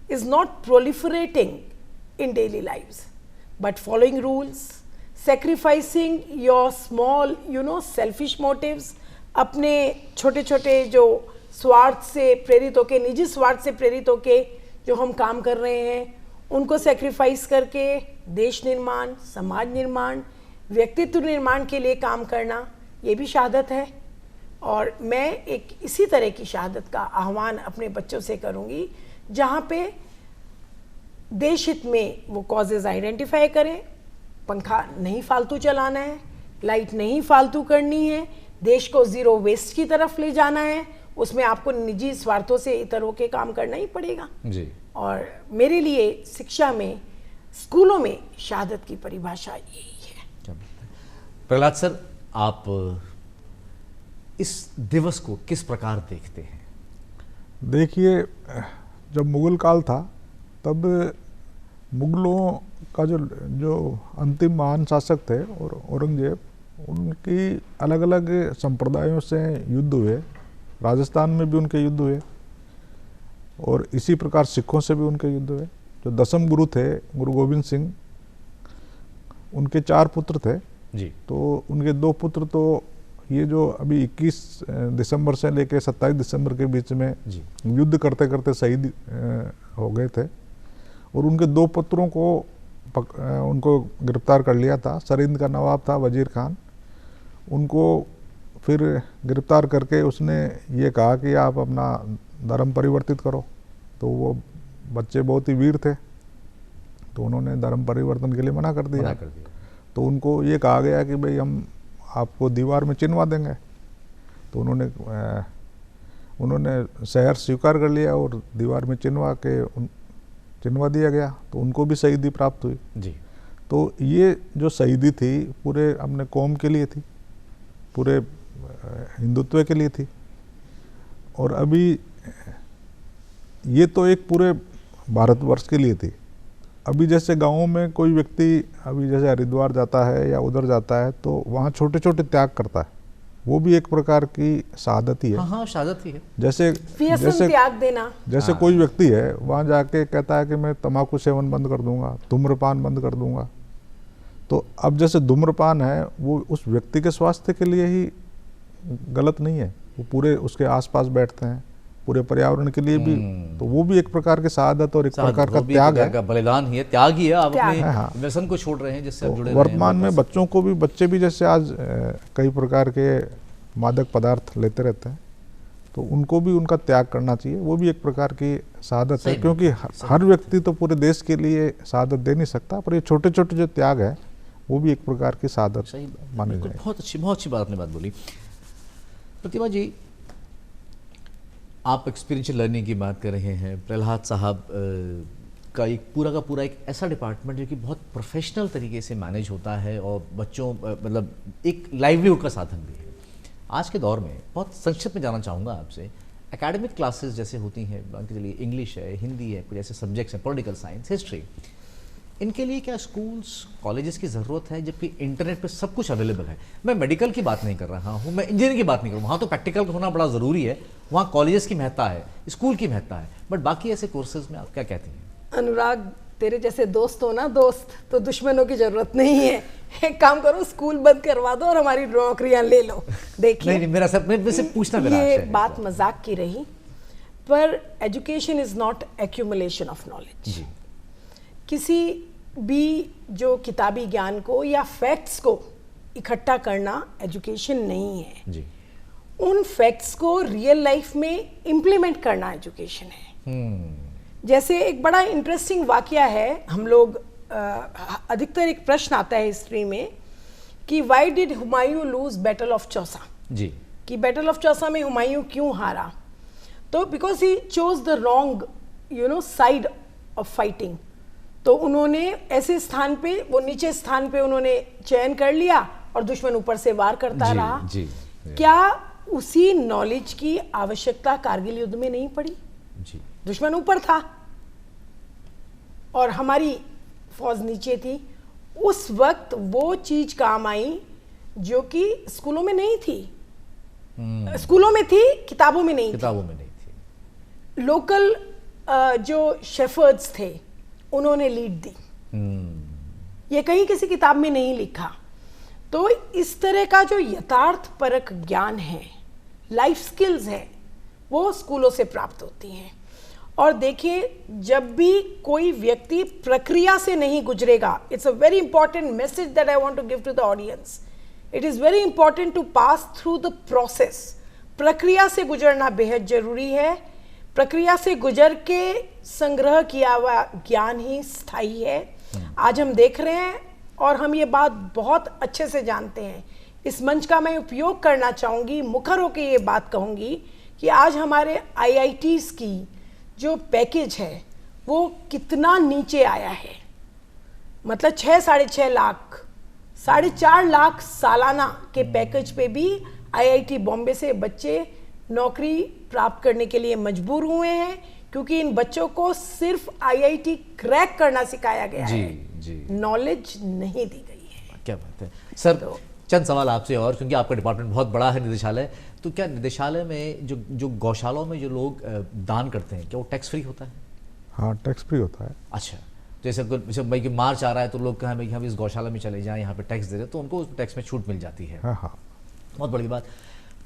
is not proliferating in daily lives, but following rules, sacrificing your small, selfish motives, अपने छोटे छोटे जो स्वार्थ से प्रेरित होके, निजी स्वार्थ से प्रेरित होके जो हम काम कर रहे हैं, उनको सेक्रीफाइस करके देश निर्माण, समाज निर्माण, व्यक्तित्व निर्माण के लिए काम करना, ये भी शहादत है। और मैं एक इसी तरह की शहादत का आह्वान अपने बच्चों से करूंगी, जहाँ पे देश हित में वो कॉजेज़ आइडेंटिफाई करें। पंखा नहीं फालतू चलाना है, लाइट नहीं फालतू करनी है, देश को ज़ीरो वेस्ट की तरफ ले जाना है, उसमें आपको निजी स्वार्थों से इतर होके काम करना ही पड़ेगा। जी। और मेरे लिए शिक्षा में, स्कूलों में शहादत की परिभाषा यही है। क्या बात है। प्रहलाद सर, आप इस दिवस को किस प्रकार देखते हैं? देखिए, जब मुगल काल था तब मुगलों का जो अंतिम महान शासक थे और औरंगजेब, उनकी अलग अलग संप्रदायों से युद्ध हुए। राजस्थान में भी उनके युद्ध हुए और इसी प्रकार सिखों से भी उनके युद्ध हुए। जो दसम गुरु थे, गुरु गोविंद सिंह, उनके 4 पुत्र थे जी। तो उनके 2 पुत्र तो ये जो अभी 21 दिसंबर से लेकर 27 दिसंबर के बीच में जी। युद्ध करते करते शहीद हो गए थे। और उनके 2 पुत्रों को उनको गिरफ्तार कर लिया था। सरिंद का नवाब था वजीर खान, उनको फिर गिरफ्तार करके उसने ये कहा कि आप अपना धर्म परिवर्तित करो। तो वो बच्चे बहुत ही वीर थे, तो उन्होंने धर्म परिवर्तन के लिए मना कर दिया। तो उनको ये कहा गया कि भाई हम आपको दीवार में चिनवा देंगे। तो उन्होंने शहर स्वीकार कर लिया और दीवार में चिनवा दिया गया। तो उनको भी शहीदी प्राप्त हुई जी। तो ये जो शहीदी थी पूरे अपने कौम के लिए थी, पूरे हिंदुत्व के लिए थी। और अभी ये तो एक पूरे भारतवर्ष के लिए थी। अभी जैसे गाँवों में कोई व्यक्ति अभी जैसे हरिद्वार जाता है या उधर जाता है तो वहाँ छोटे छोटे त्याग करता है, वो भी एक प्रकार की शहादत ही है। हाँ, शहादत ही है। जैसे त्याग देना। जैसे कोई व्यक्ति है वहाँ जाके कहता है कि मैं तंबाकू सेवन बंद कर दूंगा, धूम्रपान बंद कर दूंगा। तो अब जैसे धूम्रपान है वो उस व्यक्ति के स्वास्थ्य के लिए ही गलत नहीं है, वो पूरे उसके आसपास बैठते हैं, पूरे पर्यावरण के लिए भी। तो वो भी एक प्रकार की शहादत और एक प्रकार का त्याग है, बलिदान ही है, त्याग ही है। आप अपने हाँ। व्यसन को छोड़ रहे हैं जिससे आप जुड़े रहे हैं। वर्तमान में बच्चे भी जैसे आज कई प्रकार के मादक पदार्थ लेते रहते हैं, तो उनको भी उनका त्याग करना चाहिए। वो भी एक प्रकार की शहादत है, क्योंकि हर व्यक्ति तो पूरे देश के लिए शहादत दे नहीं सकता, पर ये छोटे छोटे जो त्याग है वो भी एक प्रकार की शहादत मानी जाए। बहुत अच्छी बात आपने बोली। प्रतिभा जी, आप एक्सपीरियंशियल लर्निंग की बात कर रहे हैं। प्रहलाद साहब का पूरा एक ऐसा डिपार्टमेंट जो कि बहुत प्रोफेशनल तरीके से मैनेज होता है और बच्चों मतलब एक लाइवलीहुड का साधन भी है। आज के दौर में बहुत संक्षिप्त में जानना चाहूँगा आपसे, एकेडमिक क्लासेस जैसे होती हैं, मान के चलिए इंग्लिश है, हिंदी है, कुछ ऐसे सब्जेक्ट्स हैं, पॉलिटिकल साइंस, हिस्ट्री, इनके लिए क्या स्कूल्स कॉलेजेस की ज़रूरत है, जबकि इंटरनेट पे सब कुछ अवेलेबल है? मैं मेडिकल की बात नहीं कर रहा हूँ, मैं इंजीनियरिंग की बात नहीं कर रहा हूँ। वहाँ तो प्रैक्टिकल होना बड़ा ज़रूरी है, वहाँ कॉलेजेस की महत्ता है, स्कूल की महत्ता है, बट बाकी ऐसे कोर्सेज में आप क्या कहती हैं? अनुराग, तेरे जैसे दोस्त हो ना, दोस्त तो दुश्मनों की जरूरत नहीं है। एक काम करो, स्कूल बंद करवा दो और हमारी नौकरियां ले लो। देखिए, नहीं, मेरा पूछना ये बात मजाक की रही, पर education is not accumulation of knowledge. किसी भी जो किताबी ज्ञान को या फैक्ट्स को इकट्ठा करना एजुकेशन नहीं है जी। उन फैक्ट्स को रियल लाइफ में इम्प्लीमेंट करना एजुकेशन है। जैसे एक बड़ा इंटरेस्टिंग वाकया है, हम लोग अधिकतर एक प्रश्न आता है हिस्ट्री में कि why did Humayun lose battle of Chausa जी, कि बैटल ऑफ चौसा में हुमायूं क्यों हारा? तो because he chose the wrong side of fighting. तो उन्होंने ऐसे स्थान पे, वो नीचे स्थान पे उन्होंने चयन कर लिया और दुश्मन ऊपर से वार करता रहा। जी, क्या उसी नॉलेज की आवश्यकता कारगिल युद्ध में नहीं पड़ी? जी, दुश्मन ऊपर था और हमारी फौज नीचे थी। उस वक्त वो चीज काम आई जो कि स्कूलों में नहीं थी। स्कूलों में थी, किताबों में नहीं थी। लोकल जो शेफर्ड्स थे उन्होंने लीड दी। ये कहीं किसी किताब में नहीं लिखा। तो इस तरह का जो यथार्थ परक ज्ञान है, लाइफ स्किल्स है, वो स्कूलों से प्राप्त होती हैं। और देखिए, जब भी कोई व्यक्ति प्रक्रिया से नहीं गुजरेगा, it's a very important message that I want to give to the audience, it is very important to pass through the process. प्रक्रिया से गुजरना बेहद जरूरी है। प्रक्रिया से गुजर के संग्रह किया हुआ ज्ञान ही स्थायी है। आज हम देख रहे हैं और हम ये बात बहुत अच्छे से जानते हैं। इस मंच का मैं उपयोग करना चाहूंगी, मुखर होकर ये बात कहूंगी कि आज हमारे IITs की जो पैकेज है वो कितना नीचे आया है। मतलब 6-6.5 लाख, 4.5 लाख सालाना के पैकेज पे भी IIT बॉम्बे से बच्चे नौकरी प्राप्त करने के लिए मजबूर हुए हैं, क्योंकि इन बच्चों को सिर्फ IIT क्रैक करना सिखाया गया है, नॉलेज नहीं दी गई है। क्या बात है सर। चंद सवाल आपसे और, क्योंकि आपका डिपार्टमेंट बहुत बड़ा है निदेशालय, तो क्या निदेशालय में जो गौशालाओं में जो लोग दान करते हैं क्या वो टैक्स फ्री होता है? हाँ, टैक्स फ्री होता है। अच्छा, जैसे भाई कि मार्च आ रहा है तो लोग कहें भाई हम इस गौशाला में चले जाएं, यहाँ पे टैक्स दे रहे, तो उनको उस टैक्स में छूट मिल जाती है। हाँ हाँ, बहुत बड़ी बात।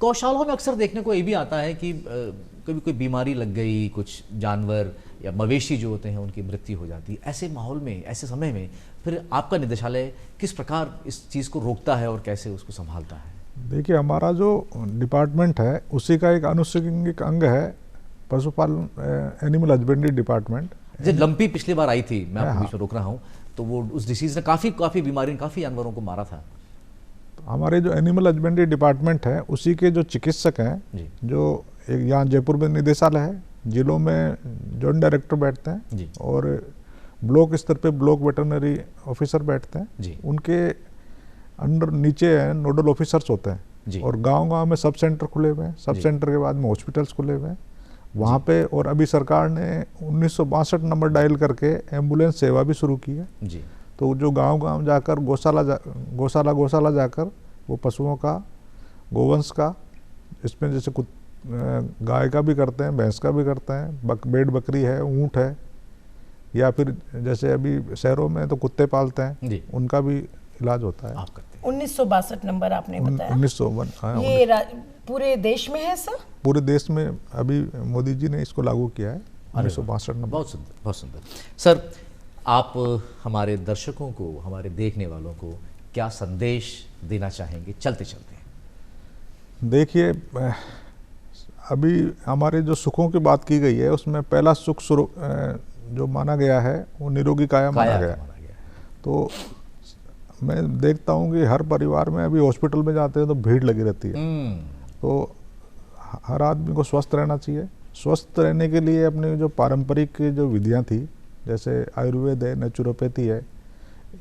गौशालाओं में अक्सर देखने को ये भी आता है कि कभी कोई बीमारी लग गई, कुछ जानवर या मवेशी जो होते हैं उनकी मृत्यु हो जाती है। ऐसे माहौल में, ऐसे समय में फिर आपका निदेशालय किस प्रकार इस चीज़ को रोकता है और कैसे उसको संभालता है? देखिए, हमारा जो डिपार्टमेंट है उसी का एक अनुषंगिक अंग है पशुपालन, एनिमल हस्बेंड्री डिपार्टमेंट। जब लंपी पिछली बार आई थी, मैं आपको बीच में रोक रहा हूँ, तो वो उस डिसीज ने काफ़ी बीमारी, काफ़ी जानवरों को मारा था। हमारे जो एनिमल हस्बेंड्री डिपार्टमेंट है उसी के जो चिकित्सक हैं, जो एक यहाँ जयपुर में निदेशालय है, जिलों में जॉइंट डायरेक्टर बैठते हैं और ब्लॉक स्तर पे ब्लॉक वेटरनरी ऑफिसर बैठते हैं, उनके अंडर नीचे हैं नोडल ऑफिसर्स होते हैं, और गांव-गांव में सब सेंटर खुले हुए हैं, सब सेंटर के बाद में हॉस्पिटल्स खुले हुए हैं वहाँ पे। और अभी सरकार ने 1962 नंबर डायल करके एम्बुलेंस सेवा भी शुरू की है। तो जो गांव-गांव जाकर गौशाला जाकर वो पशुओं का, गोवंश का, इसमें जैसे गाय का भी करते हैं, भैंस का भी करते हैं, भेड़ बकरी है, ऊँट है, या फिर जैसे अभी शहरों में तो कुत्ते पालते हैं, उनका भी इलाज होता है। आप करते हैं। 1962 नंबर आपने बताया, 1952। हाँ, ये पूरे देश में है सर? पूरे देश में अभी मोदी जी ने इसको लागू किया है, 1962 नंबर। बहुत सुंदर, बहुत सुंदर। सर, आप हमारे दर्शकों को, हमारे देखने वालों को क्या संदेश देना चाहेंगे चलते चलते? देखिए, अभी हमारे जो सुखों की बात की गई है उसमें पहला सुख जो माना गया है वो निरोगी काया माना गया है। तो मैं देखता हूँ कि हर परिवार में अभी हॉस्पिटल में जाते हैं तो भीड़ लगी रहती है। तो हर आदमी को स्वस्थ रहना चाहिए। स्वस्थ रहने के लिए अपनी जो पारंपरिक जो विधियाँ थी, जैसे आयुर्वेद है, नेचुरोपैथी है,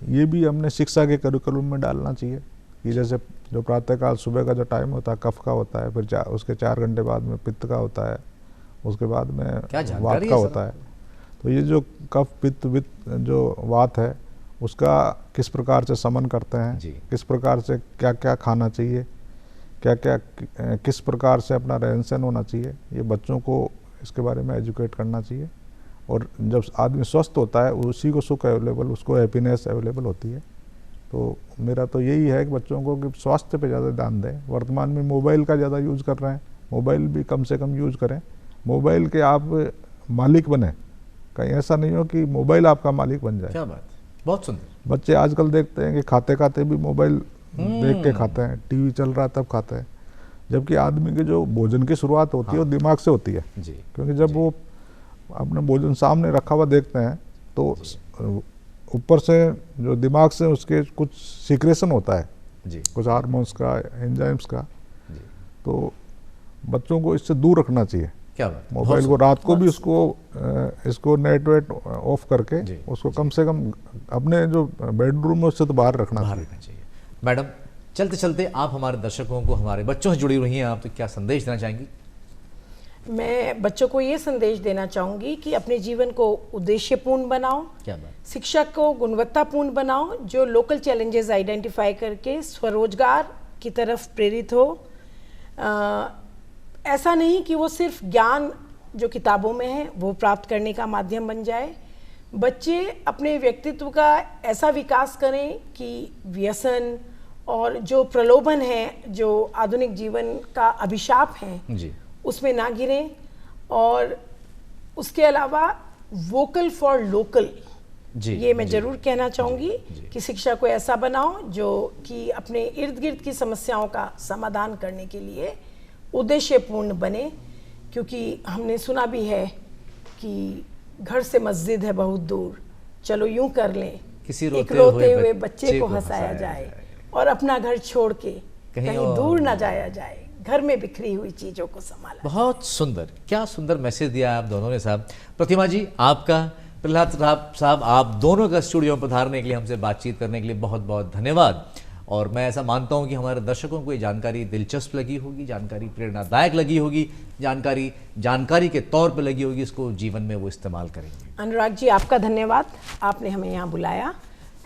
ये भी हमने शिक्षा के करिकुलम में डालना चाहिए। कि जैसे जो प्रातःकाल सुबह का जो टाइम होता है कफ का होता है, फिर उसके 4 घंटे बाद में पित्त का होता है, उसके बाद में वात का होता है। तो ये जो कफ पित्त वित्त जो वात है उसका किस प्रकार से समन करते हैं, किस प्रकार से क्या क्या खाना चाहिए, क्या क्या किस प्रकार से अपना रहन सहन होना चाहिए, ये बच्चों को इसके बारे में एजुकेट करना चाहिए। और जब आदमी स्वस्थ होता है उसी को सुख अवेलेबल, उसको हैप्पीनेस अवेलेबल होती है। तो मेरा तो यही है कि बच्चों को कि स्वास्थ्य पे ज़्यादा ध्यान दें। वर्तमान में मोबाइल का ज़्यादा यूज़ कर रहे हैं, मोबाइल भी कम से कम यूज़ करें। मोबाइल के आप मालिक बने, कहीं ऐसा नहीं हो कि मोबाइल आपका मालिक बन जाए। क्या बात, बहुत सुंदर। बच्चे आजकल देखते हैं कि खाते खाते भी मोबाइल देख के खाते हैं, टीवी चल रहा है तब खाते हैं, जबकि आदमी की जो भोजन की शुरुआत होती है वो दिमाग से होती है। क्योंकि जब वो अपने भोजन सामने रखा हुआ देखते हैं तो ऊपर से जो दिमाग से उसके कुछ सीक्रेशन होता है, कुछ हार्मोन्स का, एंजाइम्स का। तो बच्चों को इससे दूर रखना चाहिए। क्या बात, मोबाइल को रात को भी इसको नेट वेट ऑफ करके उसको कम से कम अपने जो बेडरूम में उससे तो बाहर रखना चाहिए। मैडम, चलते चलते आप हमारे दर्शकों को, हमारे बच्चों से जुड़ी रही हैं आप, तो क्या संदेश देना चाहेंगी? मैं बच्चों को ये संदेश देना चाहूँगी कि अपने जीवन को उद्देश्यपूर्ण बनाओ। क्या बात। शिक्षा को गुणवत्तापूर्ण बनाओ, जो लोकल चैलेंजेस आइडेंटिफाई करके स्वरोजगार की तरफ प्रेरित हो। ऐसा नहीं कि वो सिर्फ ज्ञान जो किताबों में है वो प्राप्त करने का माध्यम बन जाए। बच्चे अपने व्यक्तित्व का ऐसा विकास करें कि व्यसन और जो प्रलोभन है, जो आधुनिक जीवन का अभिशाप है, उसमें ना गिरें। और उसके अलावा वोकल फॉर लोकल, ये मैं ज़रूर कहना चाहूँगी कि शिक्षा को ऐसा बनाओ जो कि अपने इर्द गिर्द की समस्याओं का समाधान करने के लिए उद्देश्यपूर्ण बने। क्योंकि हमने सुना भी है कि घर से मस्जिद है बहुत दूर, चलो यूं कर लें, एक रोते हुए बच्चे को हंसाया जाए और अपना घर छोड़ के कहीं दूर ना जाया जाए। घर में बिखरी हुई चीज़ों को संभाला। बहुत सुंदर, क्या सुंदर मैसेज दिया आप दोनों ने साहब। प्रतिमा जी आपका, प्रहलाद साहब आप दोनों का स्टूडियो में पधारने के लिए, हमसे बातचीत करने के लिए बहुत बहुत धन्यवाद। और मैं ऐसा मानता हूं कि हमारे दर्शकों को ये जानकारी दिलचस्प लगी होगी, जानकारी प्रेरणादायक लगी होगी, जानकारी के तौर पर लगी होगी, इसको जीवन में वो इस्तेमाल करेंगे। अनुराग जी आपका धन्यवाद, आपने हमें यहाँ बुलाया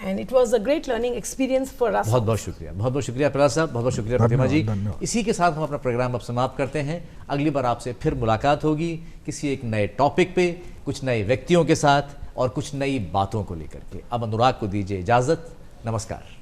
and it was a great learning experience for us. बहुत बहुत शुक्रिया, बहुत बहुत शुक्रिया प्रहलाद साहब, बहुत बहुत शुक्रिया प्रतिमा जी। धन्यवाद। इसी के साथ हम अपना प्रोग्राम अब समाप्त करते हैं। अगली बार आपसे फिर मुलाकात होगी किसी एक नए टॉपिक पे, कुछ नए व्यक्तियों के साथ और कुछ नई बातों को लेकर के। अब अनुराग को दीजिए इजाजत, नमस्कार।